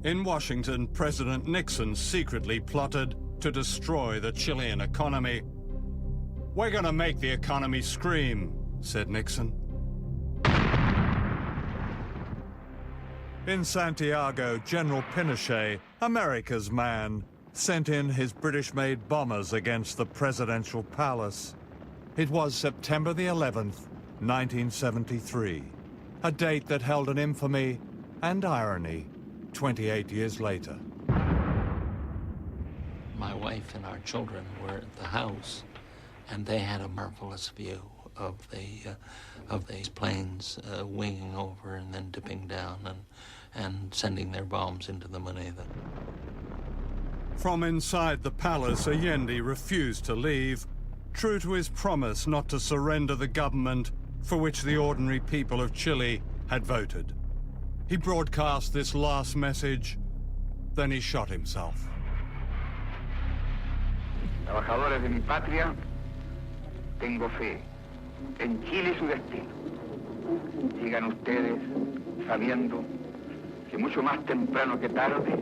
In Washington, President Nixon secretly plotted to destroy the Chilean economy. "We're going to make the economy scream," said Nixon. In Santiago, General Pinochet, America's man, sent in his British-made bombers against the presidential palace. It was September the 11th, 1973, a date that held an infamy and irony 28 years later. My wife and our children were at the house, and they had a marvelous view of these planes winging over and then dipping down and sending their bombs into the moneda. From inside the palace, Allende refused to leave, true to his promise not to surrender the government for which the ordinary people of Chile had voted. He broadcast this last message, then he shot himself. Trabajadores de mi patria, tengo fe en Chile y su destino. Llegan ustedes sabiendo que mucho más temprano que tarde,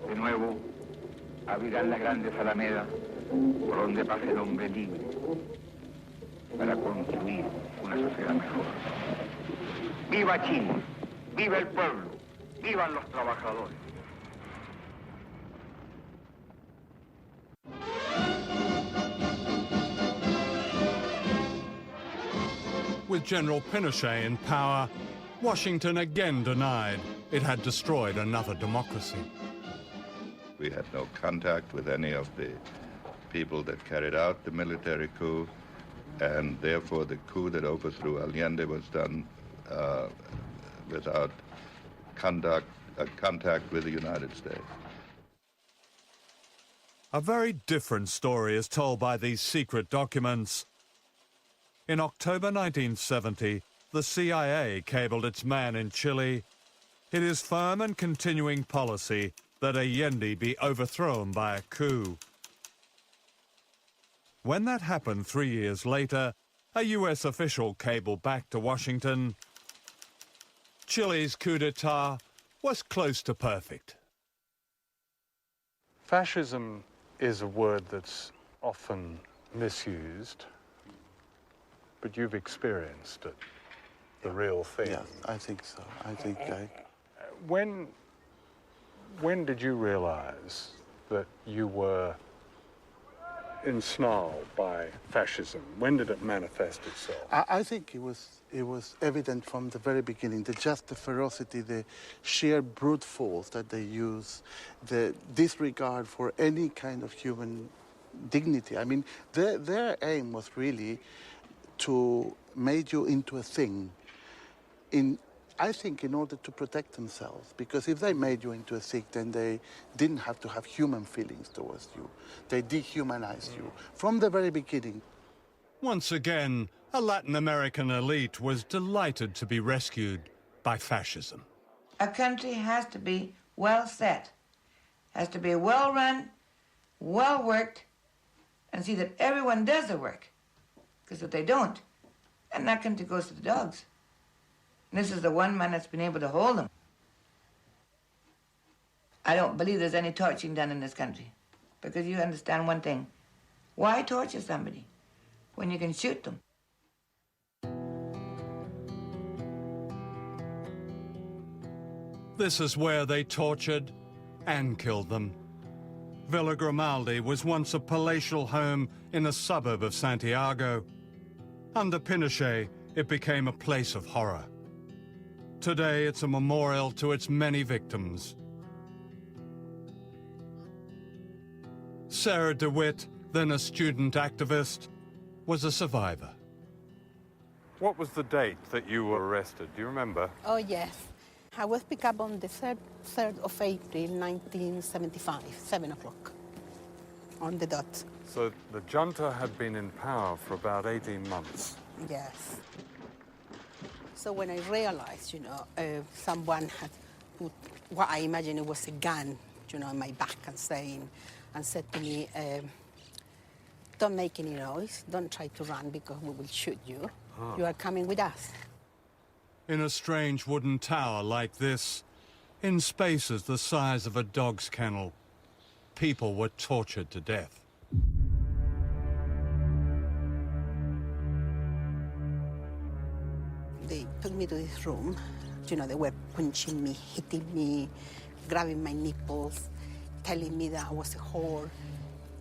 de nuevo abrirán las grandes alamedas por donde pase el hombre libre para construir una sociedad mejor. ¡Viva Chile! ¡Viva el pueblo! ¡Vivan los trabajadores! With General Pinochet in power, Washington again denied it had destroyed another democracy. We had no contact with any of the people that carried out the military coup, and therefore the coup that overthrew Allende was done without contact with the United States. A very different story is told by these secret documents. In October 1970, the CIA cabled its man in Chile. It is firm and continuing policy that Allende be overthrown by a coup. When that happened 3 years later, a US official cabled back to Washington. Chile's coup d'etat was close to perfect. Fascism is a word that's often misused, but you've experienced it, the real thing. Yeah, I think so. I think When did you realize that you were ensnarled by fascism? When did it manifest itself? I think it was evident from the very beginning, the ferocity, the sheer brute force that they use, the disregard for any kind of human dignity. I mean, their aim was really to make you into a thing, I think in order to protect themselves, because if they made you into a thing, then they didn't have to have human feelings towards you. They dehumanized you from the very beginning. Once again, a Latin American elite was delighted to be rescued by fascism. A country has to be well set, has to be well run, well worked, and see that everyone does the work. Because if they don't, then that country goes to the dogs. And this is the one man that's been able to hold them. I don't believe there's any torturing done in this country. Because you understand one thing. Why torture somebody when you can shoot them? This is where they tortured and killed them. Villa Grimaldi was once a palatial home in a suburb of Santiago. Under Pinochet, it became a place of horror. Today, it's a memorial to its many victims. Sarah DeWitt, then a student activist, was a survivor. What was the date that you were arrested? Do you remember? Oh, yes. I was picked up on the 3rd of April, 1975, 7 o'clock, on the dot. So the junta had been in power for about 18 months. Yes. So when I realized, someone had put what I imagine it was a gun, on my back and said to me, don't make any noise, don't try to run because we will shoot you. You are coming with us. In a strange wooden tower like this, in spaces the size of a dog's kennel, people were tortured to death. They took me to this room. They were punching me, hitting me, grabbing my nipples, telling me that I was a whore.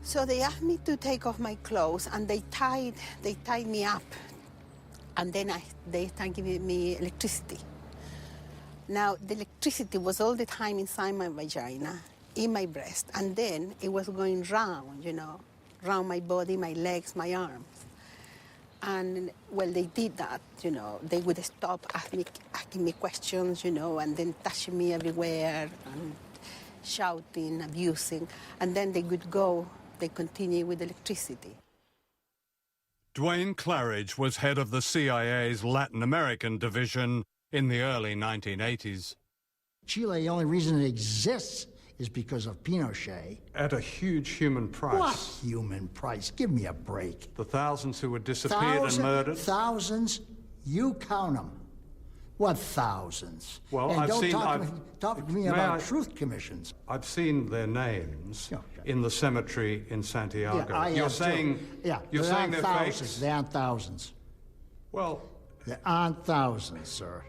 So they asked me to take off my clothes, and they tied me up. And then they started giving me electricity. Now, the electricity was all the time inside my vagina, in my breast, and then it was going round, round my body, my legs, my arms. And, well, they did that, They would stop asking me questions, and then touching me everywhere, and shouting, abusing. And then they would go, they continue with electricity. Dwayne Claridge was head of the CIA's Latin American division in the early 1980s. Chile, the only reason it exists is because of Pinochet. At a huge human price. What human price? Give me a break. The thousands who were disappeared and murdered? Thousands? You count them. What thousands? Well, and I've don't seen... talk to me about truth commissions. I've seen their names in the cemetery in Santiago. Yeah, you're saying they're fakes? Thousands. They aren't thousands. Well... There aren't thousands, sir.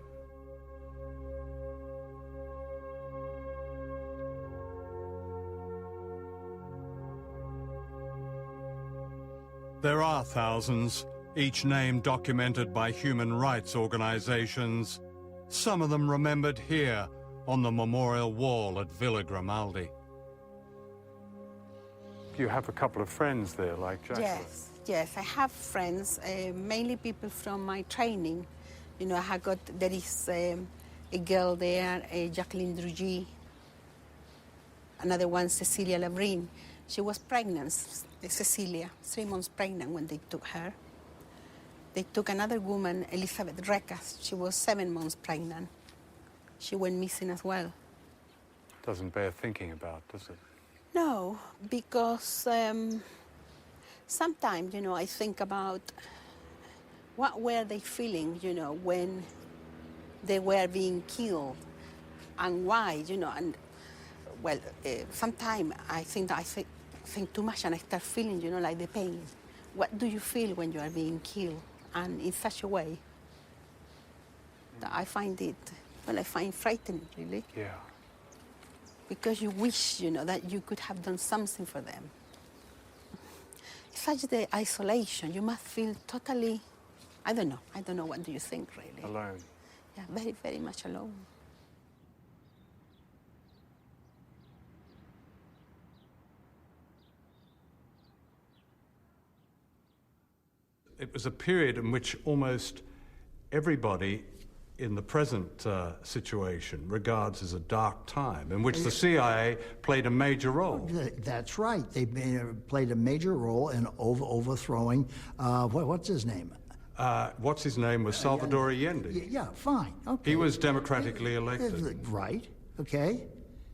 There are thousands, each name documented by human rights organizations, some of them remembered here on the memorial wall at Villa Grimaldi. You have a couple of friends there, like Jacqueline? Yes, I have friends, mainly people from my training. There is a girl there, Jacqueline Drugy, another one, Cecilia Labrin. She was pregnant, Cecilia, 3 months pregnant when they took her. They took another woman, Elizabeth Recas. She was 7 months pregnant. She went missing as well. Doesn't bear thinking about, does it? No, because sometimes, I think about what were they feeling, when they were being killed and why, and, well, sometimes I think too much and I start feeling, like the pain. What do you feel when you are being killed? And in such a way that I find frightening, really. Yeah. Because you wish, that you could have done something for them. It's such the isolation. You must feel totally, I don't know, what do you think, really? Alone. Yeah, very, very much alone. It was a period in which almost everybody in the present situation regards as a dark time, in which the CIA played a major role. That's right. They played a major role in overthrowing, what's his name? What's his name was Salvador Allende. Yeah, fine. Okay. He was democratically elected. Right, okay.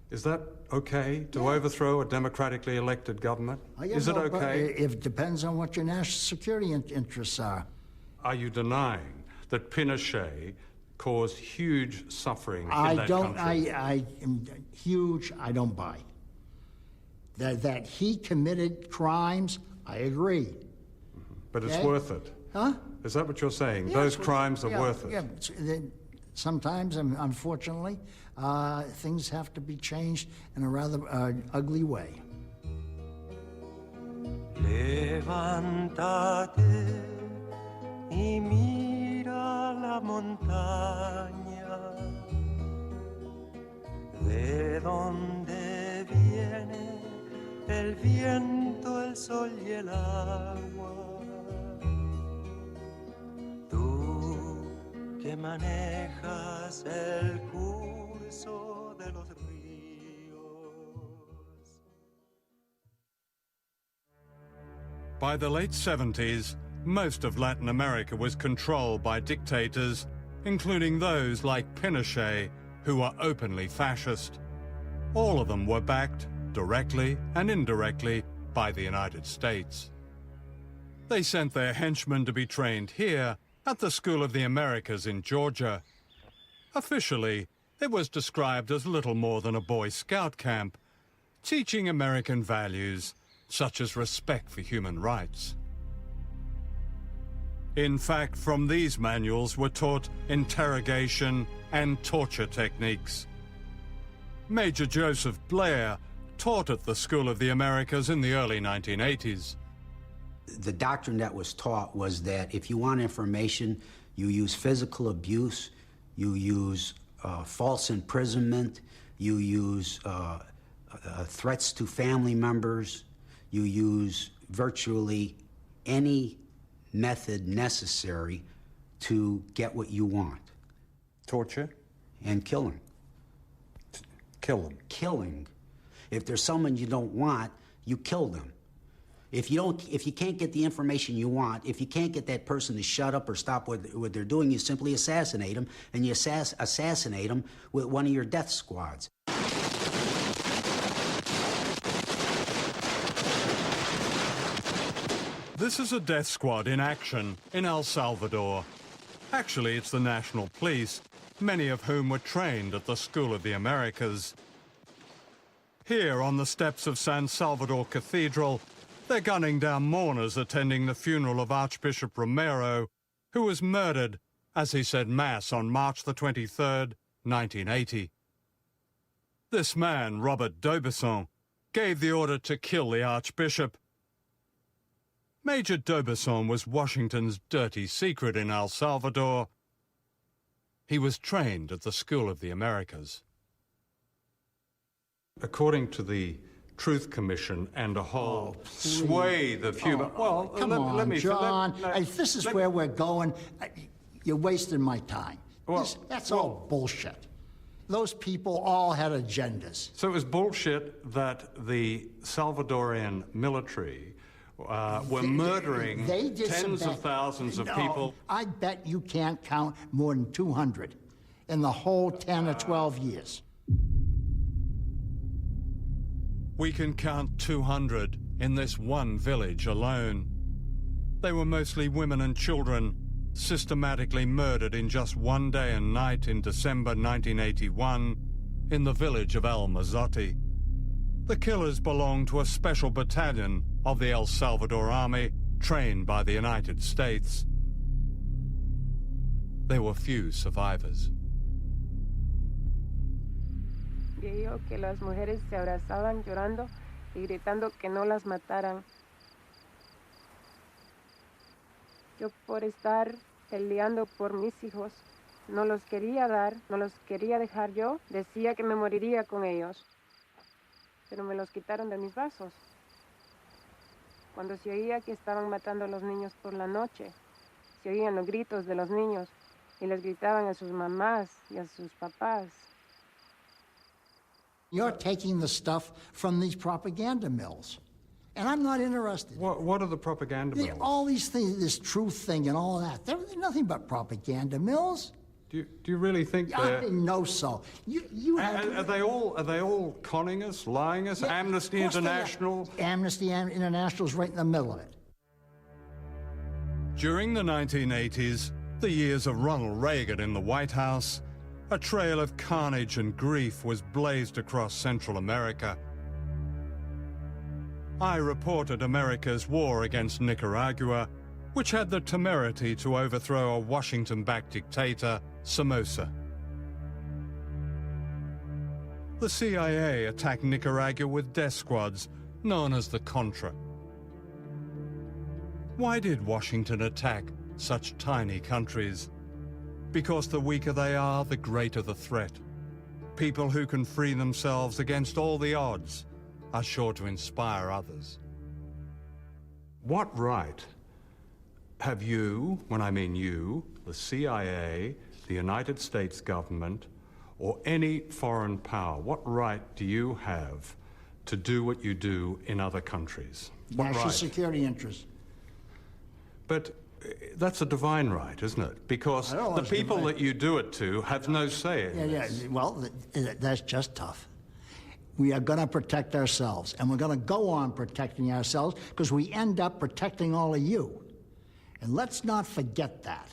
Is that okay to overthrow a democratically elected government? Is it okay? It depends on what your national security interests are. Are you denying that Pinochet caused huge suffering in that country? I am huge, I don't buy. That he committed crimes, I agree. But it's Okay? worth it. Huh? Is that what you're saying? Yeah, Those crimes are yeah, worth it? Yeah, sometimes, unfortunately, things have to be changed in a rather ugly way. Levántate y mira la montaña, de donde viene el viento, el sol y el agua. Tú que manejas el curso de los ríos. By the late 70s, most of Latin America was controlled by dictators, including those like Pinochet, who were openly fascist. All of them were backed, directly and indirectly, by the United States. They sent their henchmen to be trained here at the School of the Americas in Georgia. Officially, it was described as little more than a Boy Scout camp, teaching American values such as respect for human rights. In fact, from these manuals were taught interrogation and torture techniques. Major Joseph Blair taught at the School of the Americas in the early 1980s. The doctrine that was taught was that if you want information, you use physical abuse, you use false imprisonment, you use threats to family members, you use virtually any method necessary to get what you want. Torture? And killing. Kill them? Killing. If there's someone you don't want, you kill them. If you can't get the information you want, if you can't get that person to shut up or stop what they're doing, you simply assassinate them, and you assassinate them with one of your death squads. This is a death squad in action in El Salvador. Actually, it's the National Police, many of whom were trained at the School of the Americas. Here on the steps of San Salvador Cathedral, they're gunning down mourners attending the funeral of Archbishop Romero, who was murdered as he said Mass on March the 23rd, 1980. This man, Robert d'Aubusson, gave the order to kill the Archbishop. Major d'Aubusson was Washington's dirty secret in El Salvador. He was trained at the School of the Americas. According to the Truth Commission and a whole swathe of human... well, come on, John. This is where we're going. You're wasting my time. That's all bullshit. Those people all had agendas. So it was bullshit that the Salvadorian military were murdering tens of thousands of people. I bet you can't count more than 200 in the whole 10 or 12 years. We can count 200 in this one village alone. They were mostly women and children, systematically murdered in just one day and night in December 1981 in the village of El Mazote. The killers belonged to a special battalion of the El Salvador Army, trained by the United States. There were few survivors. Vio que las mujeres se abrazaban llorando y gritando que no las mataran. Yo por estar peleando por mis hijos, no los quería dar, no los quería dejar yo, decía que me moriría con ellos. Pero me los quitaron de mis brazos. Cuando se oía que estaban matando a los niños por la noche, se oían los gritos de los niños y les gritaban a sus mamás y a sus papás. You're taking the stuff from these propaganda mills. And I'm not interested. What are the propaganda mills? All these things, this truth thing and all that, they're nothing but propaganda mills. Do you really think I didn't know so. Are they all conning us, lying us? Yeah, Amnesty International? Amnesty International's right in the middle of it. During the 1980s, the years of Ronald Reagan in the White House, a trail of carnage and grief was blazed across Central America. I reported America's war against Nicaragua, which had the temerity to overthrow a Washington-backed dictator, Somoza. The CIA attacked Nicaragua with death squads known as the Contra. Why did Washington attack such tiny countries? Because the weaker they are, the greater the threat. People who can free themselves against all the odds are sure to inspire others. What right have you, when I mean you, the CIA, the United States government, or any foreign power, what right do you have to do what you do in other countries? What National right? security interests. But that's a divine right, isn't it? Because the people that you do it to have no say in this. Yeah, well, that's just tough. We are going to protect ourselves, and we're going to go on protecting ourselves because we end up protecting all of you. And let's not forget that.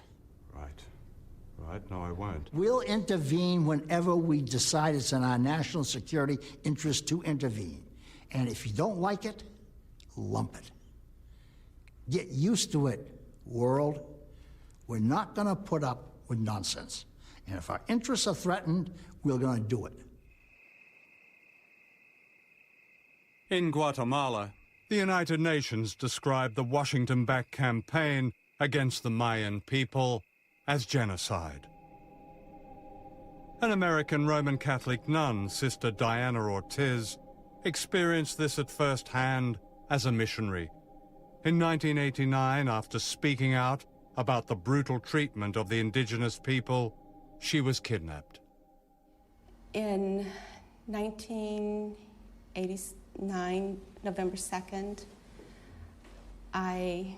Right, no, I won't. We'll intervene whenever we decide it's in our national security interest to intervene. And if you don't like it, lump it. Get used to it, world. We're not going to put up with nonsense. And if our interests are threatened, we're going to do it. In Guatemala, the United Nations described the Washington-backed campaign against the Mayan people as genocide. An American Roman Catholic nun, Sister Diana Ortiz, experienced this at first hand as a missionary. In 1989, after speaking out about the brutal treatment of the indigenous people, she was kidnapped. In 1989, November 2nd, I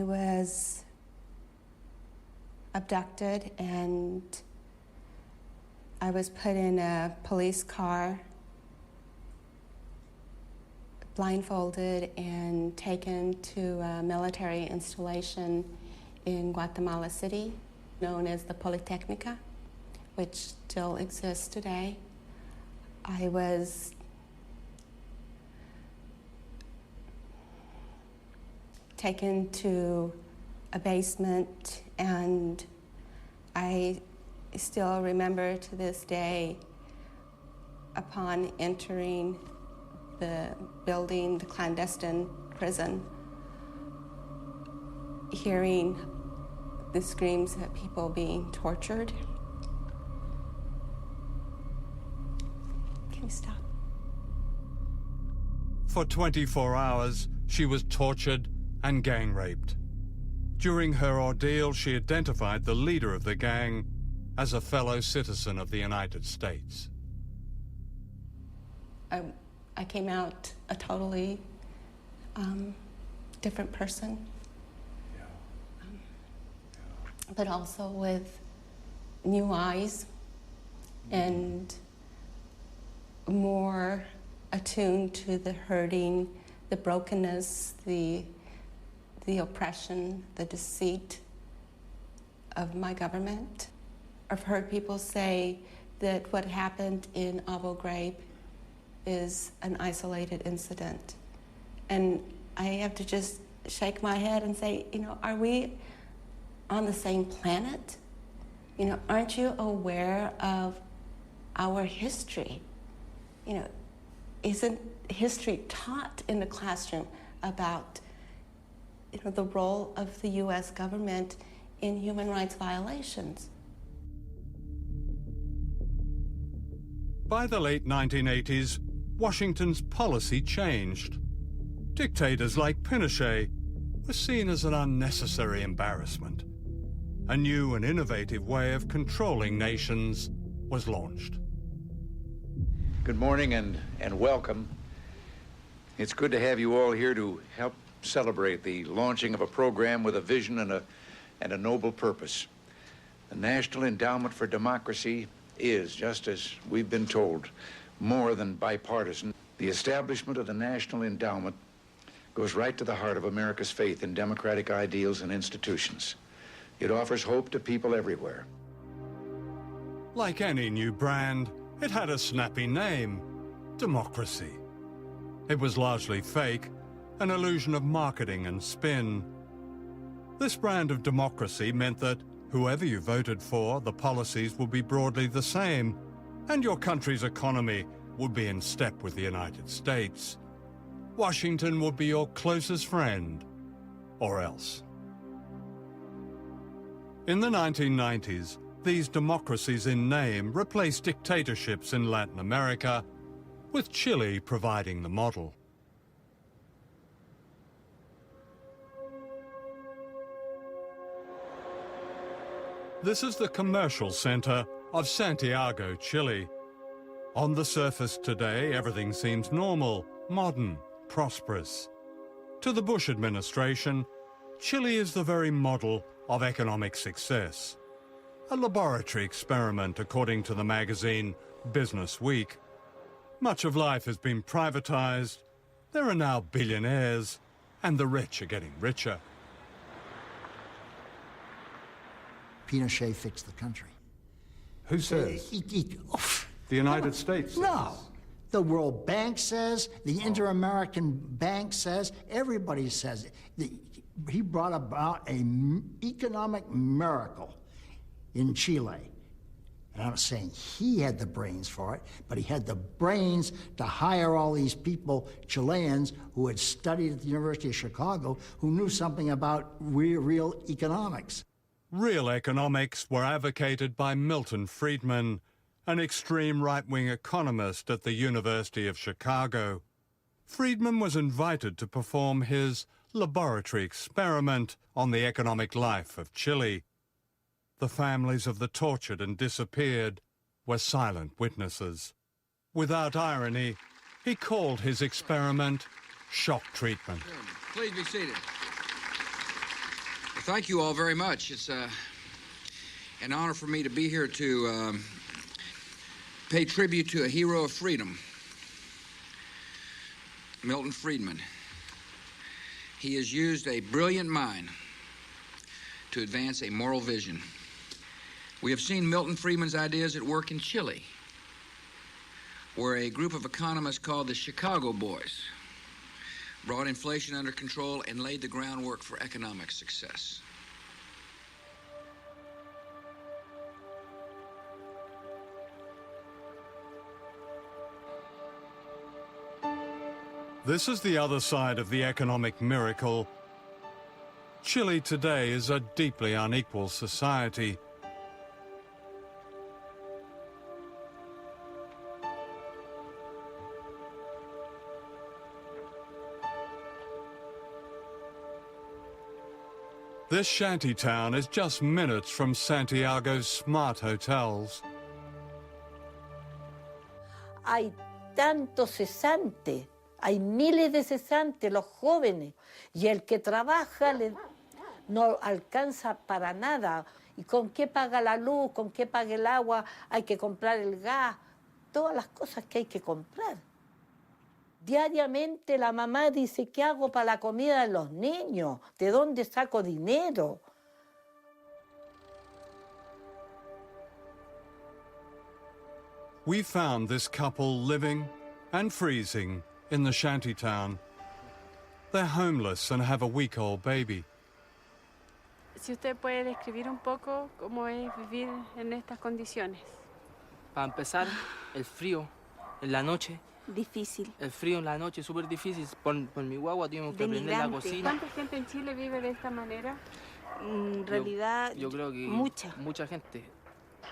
was abducted and I was put in a police car, blindfolded, and taken to a military installation in Guatemala City, known as the Polytechnica, which still exists today. I was taken to a basement, and I still remember to this day, upon entering the building, the clandestine prison, hearing the screams of people being tortured. Can you stop? For 24 hours, she was tortured and gang raped. During her ordeal, she identified the leader of the gang as a fellow citizen of the United States. I came out a totally different person, but also with new eyes and more attuned to the hurting, the brokenness, the oppression, the deceit of my government. I've heard people say that what happened in Abu Ghraib is an isolated incident. And I have to just shake my head and say, are we on the same planet? Aren't you aware of our history? Isn't history taught in the classroom about the role of the U.S. government in human rights violations? By the late 1980s, Washington's policy changed. Dictators like Pinochet were seen as an unnecessary embarrassment. A new and innovative way of controlling nations was launched. Good morning and welcome. It's good to have you all here to help celebrate the launching of a program with a vision and a noble purpose. The National Endowment for Democracy is, just as we've been told, more than bipartisan. The establishment of the National Endowment goes right to the heart of America's faith in democratic ideals and institutions. It offers hope to people everywhere. Like any new brand, it had a snappy name, Democracy. It was largely fake, an illusion of marketing and spin. This brand of democracy meant that whoever you voted for, the policies would be broadly the same, and your country's economy would be in step with the United States. Washington would be your closest friend, or else. In the 1990s, these democracies in name replaced dictatorships in Latin America, with Chile providing the model. This is the commercial center of Santiago, Chile. On the surface today, everything seems normal, modern, prosperous. To the Bush administration, Chile is the very model of economic success. A laboratory experiment, according to the magazine Business Week. Much of life has been privatized. There are now billionaires, and the rich are getting richer. Pinochet fixed the country. Who says? The United States says. No. The World Bank says, the Inter-American Bank says, everybody says it. He brought about an economic miracle in Chile. And I'm saying he had the brains for it, but he had the brains to hire all these people, Chileans, who had studied at the University of Chicago, who knew something about real economics. Real economics were advocated by Milton Friedman, an extreme right-wing economist at the University of Chicago. Friedman was invited to perform his laboratory experiment on the economic life of Chile. The families of the tortured and disappeared were silent witnesses. Without irony, he called his experiment shock treatment. Please be seated. Well, thank you all very much. It's an honor for me to be here to pay tribute to a hero of freedom, Milton Friedman. He has used a brilliant mind to advance a moral vision. We have seen Milton Friedman's ideas at work in Chile, where a group of economists called the Chicago Boys brought inflation under control and laid the groundwork for economic success. This is the other side of the economic miracle. Chile today is a deeply unequal society. This shanty town is just minutes from Santiago's smart hotels. Hay tantos cesantes, hay miles de cesantes, los jóvenes, y el que trabaja no alcanza para nada. ¿Y con qué paga la luz? ¿Con qué paga el agua? Hay que comprar el gas, todas las cosas que hay que comprar. Diariamente la mamá dice, ¿qué hago para la comida de los niños? ¿De dónde saco dinero? We found this couple living and freezing in the shantytown. They're homeless and have a week-old baby. Si usted puede describir un poco cómo es vivir en estas condiciones. Para empezar, el frío en la noche. Difícil. El frío en la noche es súper difícil. Por mi guagua tuvimos que prender la cocina. ¿Cuánta gente en Chile vive de esta manera? En realidad, yo creo que mucha gente.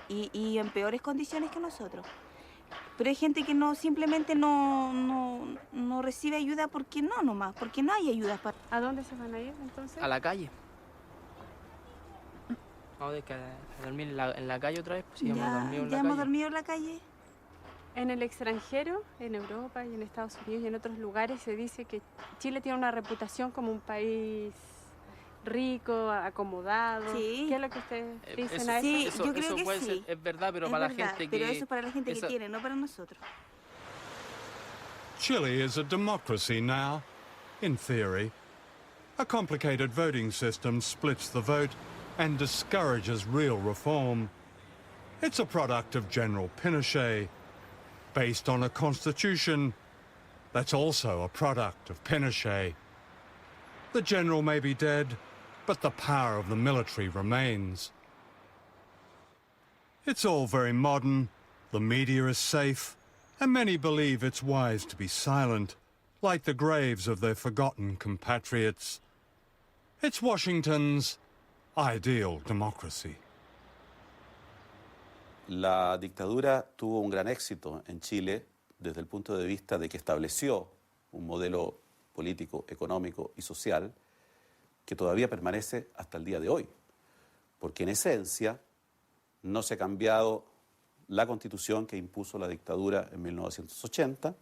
Y en peores condiciones que nosotros. Pero hay gente que no simplemente no recibe ayuda porque no nomás, porque no hay ayuda para... ¿A dónde se van a ir entonces? A la calle. Vamos a dormir en la calle otra vez. Pues, ya hemos dormido en la calle. En el extranjero, en Europa y en Estados Unidos y en otros lugares, se dice que Chile tiene una reputación como un país rico, acomodado. Sí. ¿Qué es lo que ustedes dicen a eso? Sí, yo creo que puede ser, es verdad, pero para la gente que... Pero eso es para la gente que tiene, no para nosotros. Chile is a democracy now, in theory. A complicated voting system splits the vote and discourages real reform. It's a product of General Pinochet, based on a constitution that's also a product of Pinochet. The general may be dead, but the power of the military remains. It's all very modern, the media is safe, and many believe it's wise to be silent, like the graves of their forgotten compatriots. It's Washington's ideal democracy. La dictadura tuvo un gran éxito en Chile desde el punto de vista de que estableció un modelo político, económico y social que todavía permanece hasta el día de hoy, porque en esencia no se ha cambiado la Constitución que impuso la dictadura en 1980.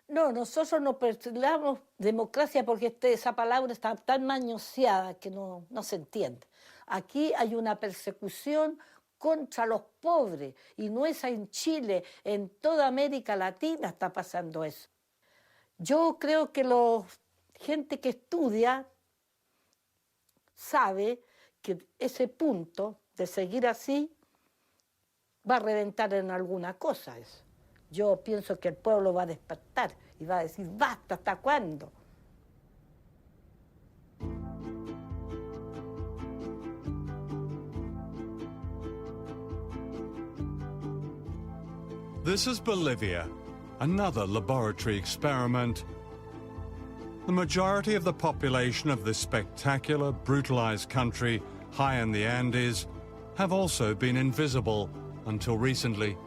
No, nosotros no perseguimos democracia porque esa palabra está tan manoseada que no se entiende. Aquí hay una persecución contra los pobres, y no es en Chile, en toda América Latina está pasando eso. Yo creo que la gente que estudia sabe que ese punto de seguir así va a reventar en alguna cosa eso. Yo pienso que el pueblo va a despertar y va a decir, basta, ¿hasta cuándo? This is Bolivia, another laboratory experiment. The majority of the population of this spectacular, brutalized country high in the Andes have also been invisible until recently.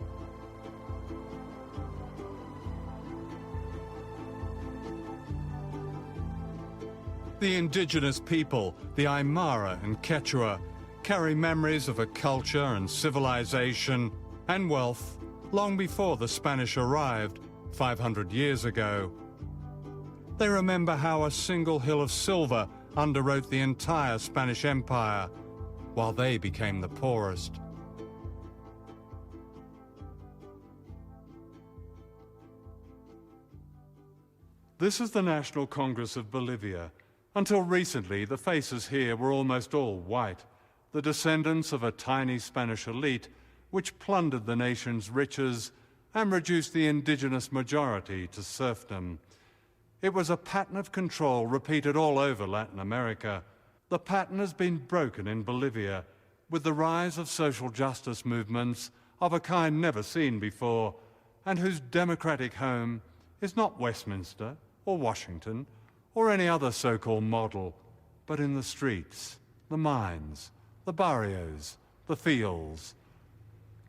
The indigenous people, the Aymara and Quechua, carry memories of a culture and civilization and wealth long before the Spanish arrived 500 years ago. They remember how a single hill of silver underwrote the entire Spanish Empire, while they became the poorest. This is the National Congress of Bolivia. Until recently, the faces here were almost all white, the descendants of a tiny Spanish elite which plundered the nation's riches and reduced the indigenous majority to serfdom. It was a pattern of control repeated all over Latin America. The pattern has been broken in Bolivia with the rise of social justice movements of a kind never seen before, and whose democratic home is not Westminster or Washington or any other so-called model, but in the streets, the mines, the barrios, the fields.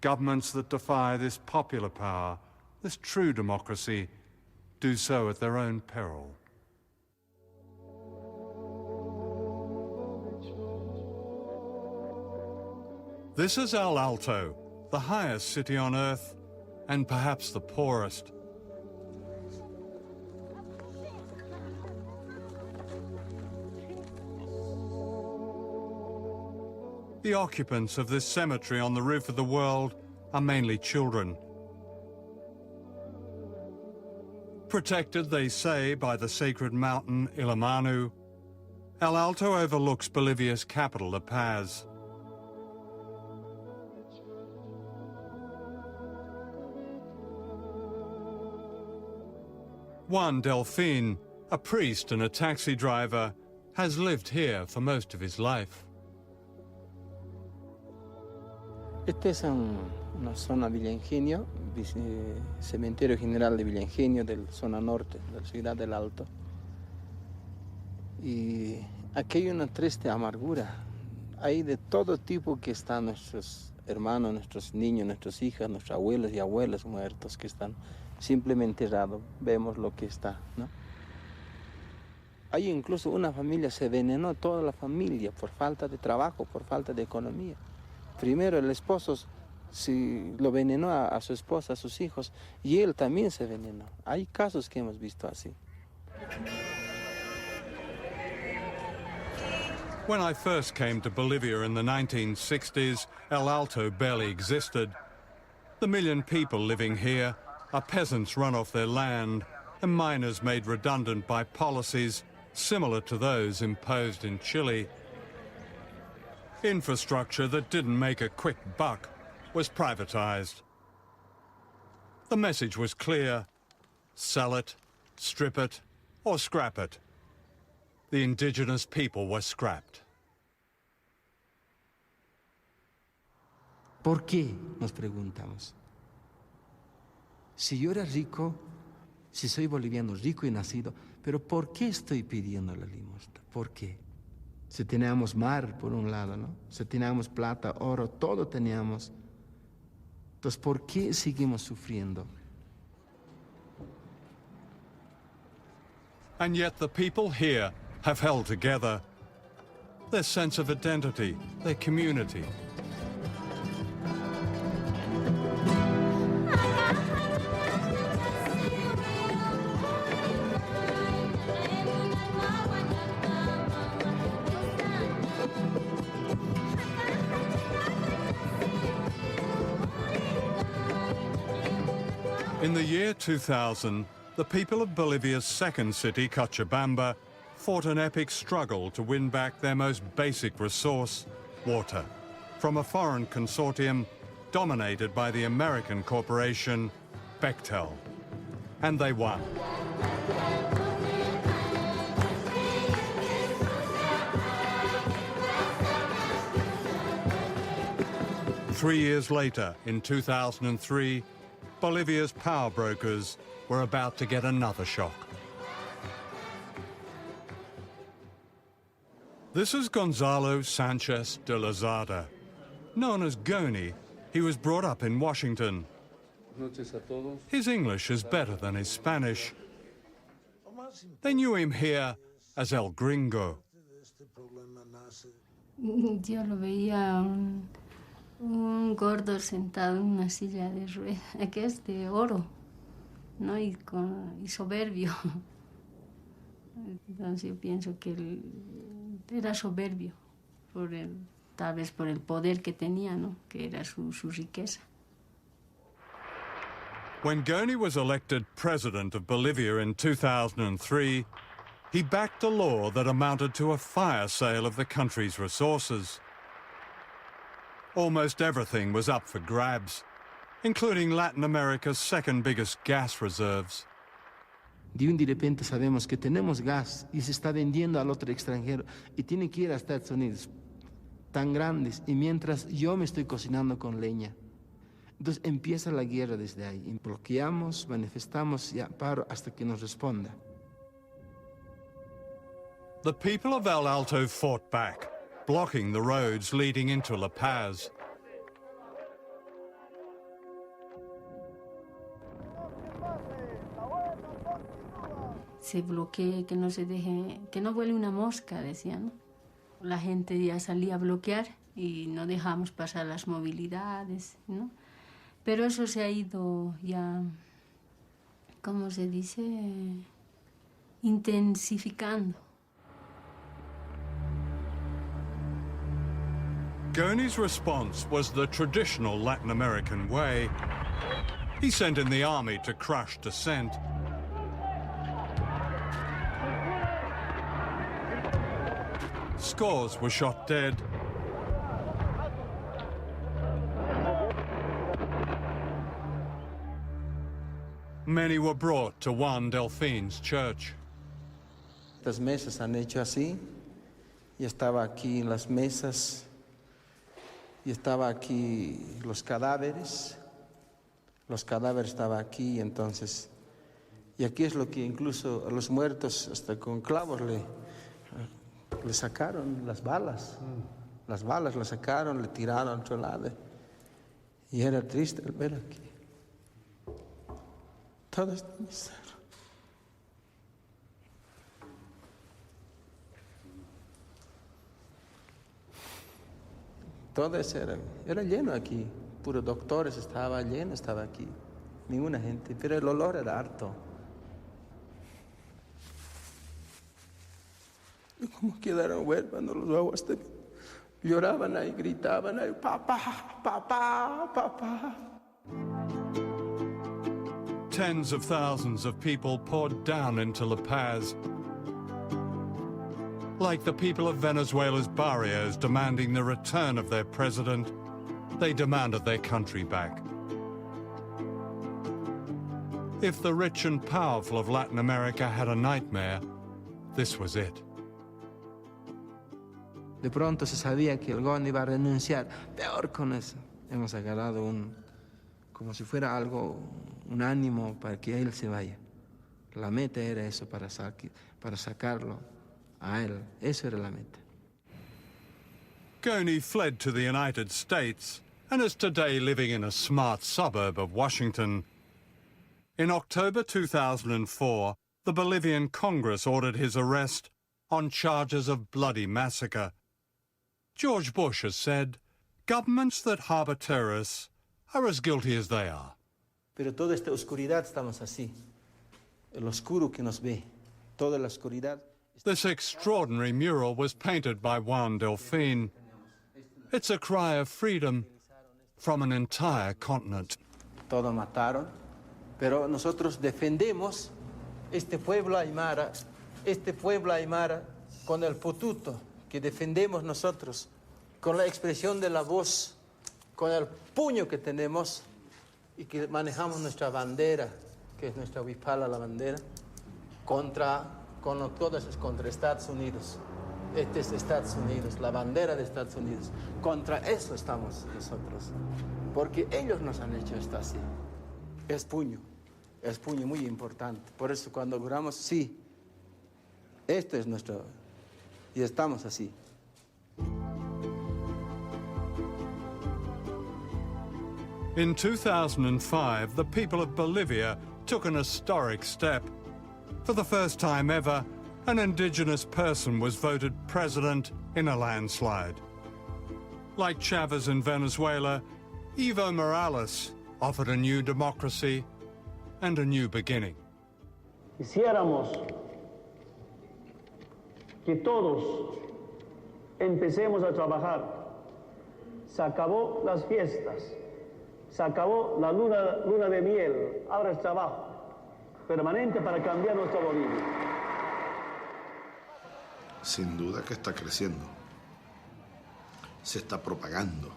Governments that defy this popular power, this true democracy, do so at their own peril. This is El Alto, the highest city on earth, and perhaps the poorest. The occupants of this cemetery on the roof of the world are mainly children. Protected, they say, by the sacred mountain Illimani, El Alto overlooks Bolivia's capital, La Paz. Juan Delfin, a priest and a taxi driver, has lived here for most of his life. Esta es una zona Villa Ingenio, cementerio general de Villa Ingenio, de la zona norte, de la ciudad del Alto. Y aquí hay una triste amargura. Hay de todo tipo que están nuestros hermanos, nuestros niños, nuestras hijas, nuestros abuelos y abuelas muertos que están simplemente enterrados. Vemos lo que está, ¿no? Hay incluso una familia, se envenenó toda la familia por falta de trabajo, por falta de economía. Primero el esposo lo envenenó a su esposa, a sus hijos, y él también se envenenó. Hay casos que hemos visto así. When I first came to Bolivia in the 1960s, El Alto barely existed. The million people living here are peasants run off their land, and miners made redundant by policies similar to those imposed in Chile. Infrastructure that didn't make a quick buck was privatized. The message was clear: sell it, strip it, or scrap it. The indigenous people were scrapped. ¿Por qué? Nos preguntamos. Si yo era rico, si soy boliviano rico y nacido, pero ¿por qué estoy pidiendo la limosna? ¿Por qué? Si teníamos mar por un lado, ¿no? Si teníamos plata, oro, todo teníamos. Entonces, ¿por qué seguimos sufriendo? And yet the people here have held together. Their sense of identity, their community. In the year 2000, the people of Bolivia's second city, Cochabamba, fought an epic struggle to win back their most basic resource, water, from a foreign consortium dominated by the American corporation Bechtel. And they won. Three years later, in 2003, Bolivia's power brokers were about to get another shock. This is Gonzalo Sanchez de Lozada. Known as Goni, he was brought up in Washington. His English is better than his Spanish. They knew him here as El Gringo. Yo lo veía un gordo sentado en una silla de ruedas, que es de oro, ¿no? Y soberbio. Entonces yo pienso que él era soberbio, tal vez por el poder que tenía, ¿no? Que era su riqueza. When Goni was elected president of Bolivia in 2003, he backed a law that amounted to a fire sale of the country's resources. Almost everything was up for grabs, including Latin America's second biggest gas reserves. De un de repente sabemos que tenemos gas y se está vendiendo al otro extranjero y tiene que ir a Estados Unidos, tan grandes, y mientras yo me estoy cocinando con leña. Entonces empieza la guerra desde ahí. Y bloqueamos, manifestamos y paro hasta que nos responda. The people of El Alto fought back, blocking the roads leading into La Paz. Se bloquee, que no se deje, que no vuele una mosca, decían, ¿no? La gente ya salía a bloquear y no dejamos pasar las movilidades, ¿no? Pero eso se ha ido ya, ¿cómo se dice? Intensificando. Goni's response was the traditional Latin American way. He sent in the army to crush dissent. Scores were shot dead. Many were brought to Juan Delfin's church. Las mesas han hecho así, y estaba aquí las mesas, y estaba aquí los cadáveres estaban aquí, entonces, y aquí es lo que incluso a los muertos hasta con clavos le sacaron las balas las sacaron, le tiraron a otro lado, y era triste el ver aquí todo esto miseria. Todo eso era lleno aquí, puros doctores, estaba aquí, ninguna gente, pero el olor era harto. Y como quedaron huérfanos los aguas, lloraban ahí, gritaban ahí, papá, papá, papá. Tens of thousands of people poured down into La Paz, like the people of Venezuela's barrios demanding the return of their president. They demanded their country back. If the rich and powerful of Latin America had a nightmare, this was it. De pronto se sabía que el gobierno iba a renunciar. Peor con eso. Hemos agarrado como si fuera algo, un ánimo para que él se vaya. La meta era eso, para sacarlo a él. Eso era la meta. Goni fled to the United States and is today living in a smart suburb of Washington. In October 2004, the Bolivian Congress ordered his arrest on charges of bloody massacre. George Bush has said, governments that harbour terrorists are as guilty as they are. Pero toda esta oscuridad estamos así. El oscuro que nos ve. Toda la oscuridad. This extraordinary mural was painted by Juan Delfin. It's a cry of freedom from an entire continent. Todo mataron, pero nosotros defendemos este pueblo aymara con el potuto que defendemos nosotros, con la expresión de la voz, con el puño que tenemos y que manejamos nuestra bandera, que es nuestra huipala, la bandera, contra Estados Unidos. Este es Estados Unidos, la bandera de Estados Unidos. Contra eso estamos nosotros, porque ellos nos han hecho esto así. Es puño muy importante. Por eso cuando juramos, sí, esto es nuestro, y estamos así. In 2005, the people of Bolivia took an historic step. For the first time ever, an indigenous person was voted president in a landslide. Like Chavez in Venezuela, Evo Morales offered a new democracy and a new beginning. Quisiéramos que todos empecemos a trabajar. Se acabó las fiestas, se acabó la luna de miel, ahora es trabajo permanente para cambiar nuestra Bolivia. Sin duda que está creciendo, se está propagando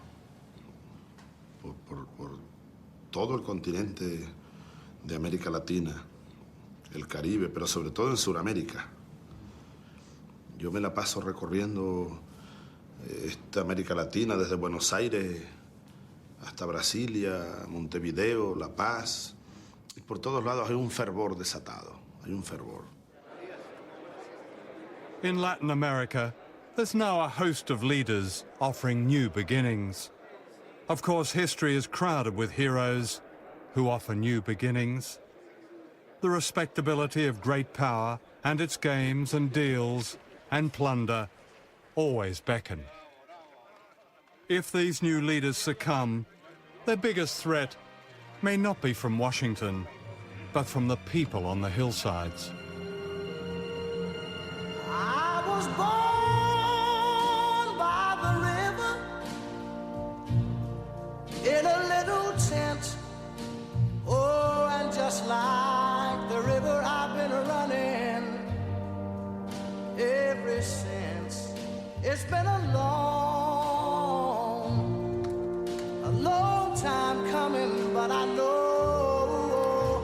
por todo el continente de América Latina, el Caribe, pero sobre todo en Sudamérica. Yo me la paso recorriendo esta América Latina desde Buenos Aires hasta Brasilia, Montevideo, La Paz, y por todos lados hay un fervor desatado, hay un fervor. In Latin America, there's now a host of leaders offering new beginnings. Of course, history is crowded with heroes who offer new beginnings. The respectability of great power and its games and deals and plunder always beckon. If these new leaders succumb, their biggest threat may not be from Washington, but from the people on the hillsides. I was born by the river in a little tent. Oh, and just like the river, I've been running ever since. It's been a long time coming, but I know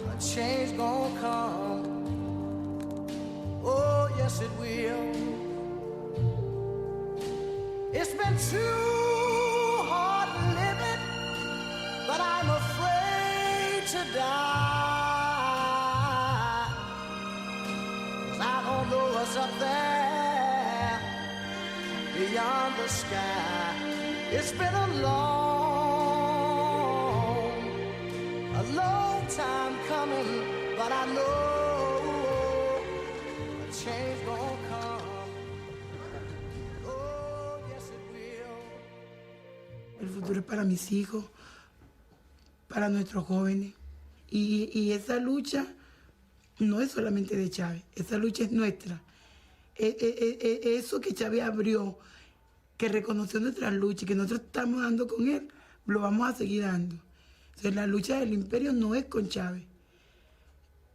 a change gonna come. Oh, yes, it will. It's been too hard living, but I'm afraid to die. 'Cause I don't know what's up there beyond the sky. It's been a long time coming, but I know a change gonna come. Oh, yes it will. El futuro es para mis hijos, para nuestros jóvenes. Y esa lucha no es solamente de Chávez, esa lucha es nuestra. Eso que Chávez abrió, que reconoció nuestras luchas, que nosotros estamos dando con él, lo vamos a seguir dando. Entonces, la lucha del imperio no es con Chávez,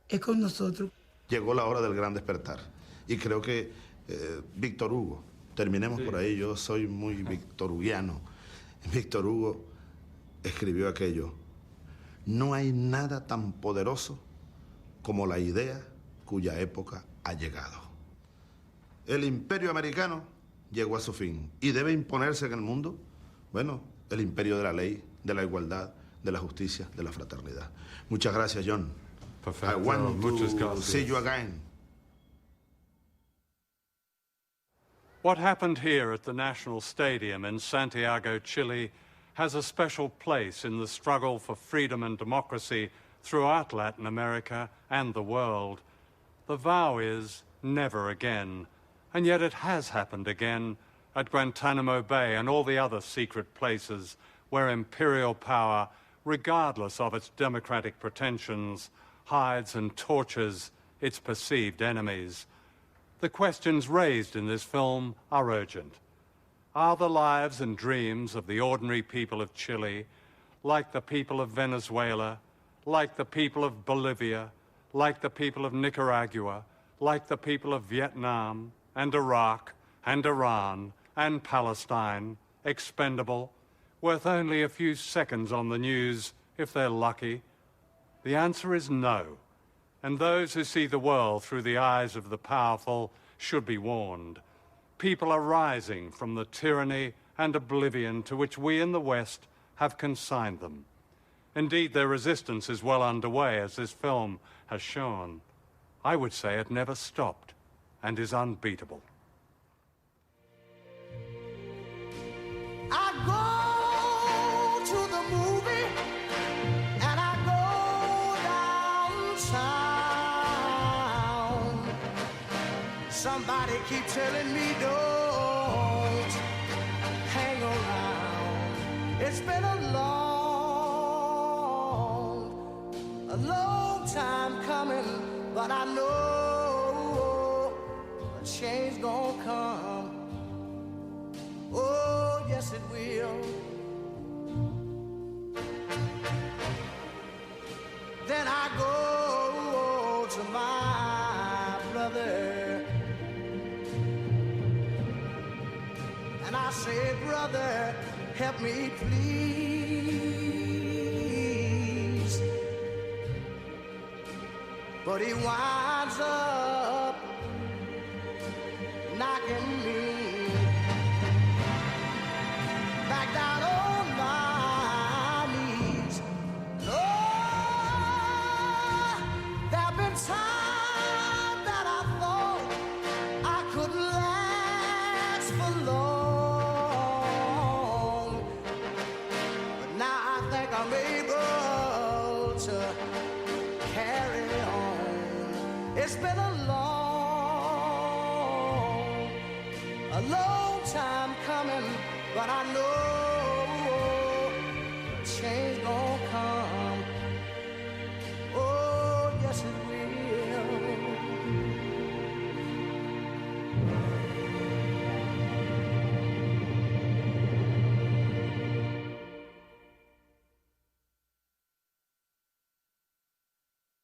es con nosotros. Llegó la hora del gran despertar. Y creo que Víctor Hugo, terminemos por ahí, yo soy muy victorugiano. Víctor Hugo escribió aquello: no hay nada tan poderoso como la idea cuya época ha llegado. El imperio americano llegó a su fin y debe imponerse en el mundo, bueno, el imperio de la ley, de la igualdad, de la justicia, de la fraternidad. Muchas gracias, John. Perfecto. I want Muchas to gracias. see you again. What happened here at the National Stadium in Santiago, Chile, has a special place in the struggle for freedom and democracy throughout Latin America and the world. The vow is never again, and yet it has happened again at Guantanamo Bay and all the other secret places where imperial power, regardless of its democratic pretensions, hides and tortures its perceived enemies. The questions raised in this film are urgent. Are the lives and dreams of the ordinary people of Chile, like the people of Venezuela, like the people of Bolivia, like the people of Nicaragua, like the people of Vietnam and Iraq and Iran and Palestine, expendable, worth only a few seconds on the news if they're lucky? The answer is no. And those who see the world through the eyes of the powerful should be warned. People are rising from the tyranny and oblivion to which we in the West have consigned them. Indeed, their resistance is well underway, as this film has shown. I would say it never stopped and is unbeatable. I go to the movie and I go downtown. Somebody keep telling me don't hang around. It's been a long time coming, but I know a change gonna come. Oh, yes it will. Then I go to my brother and I say, brother, help me please. But he winds up knocking me back down on my knees. Oh, there've been times that I thought I couldn't last for long, but now I think I'm able to carry on. It's been a long time coming, but I know change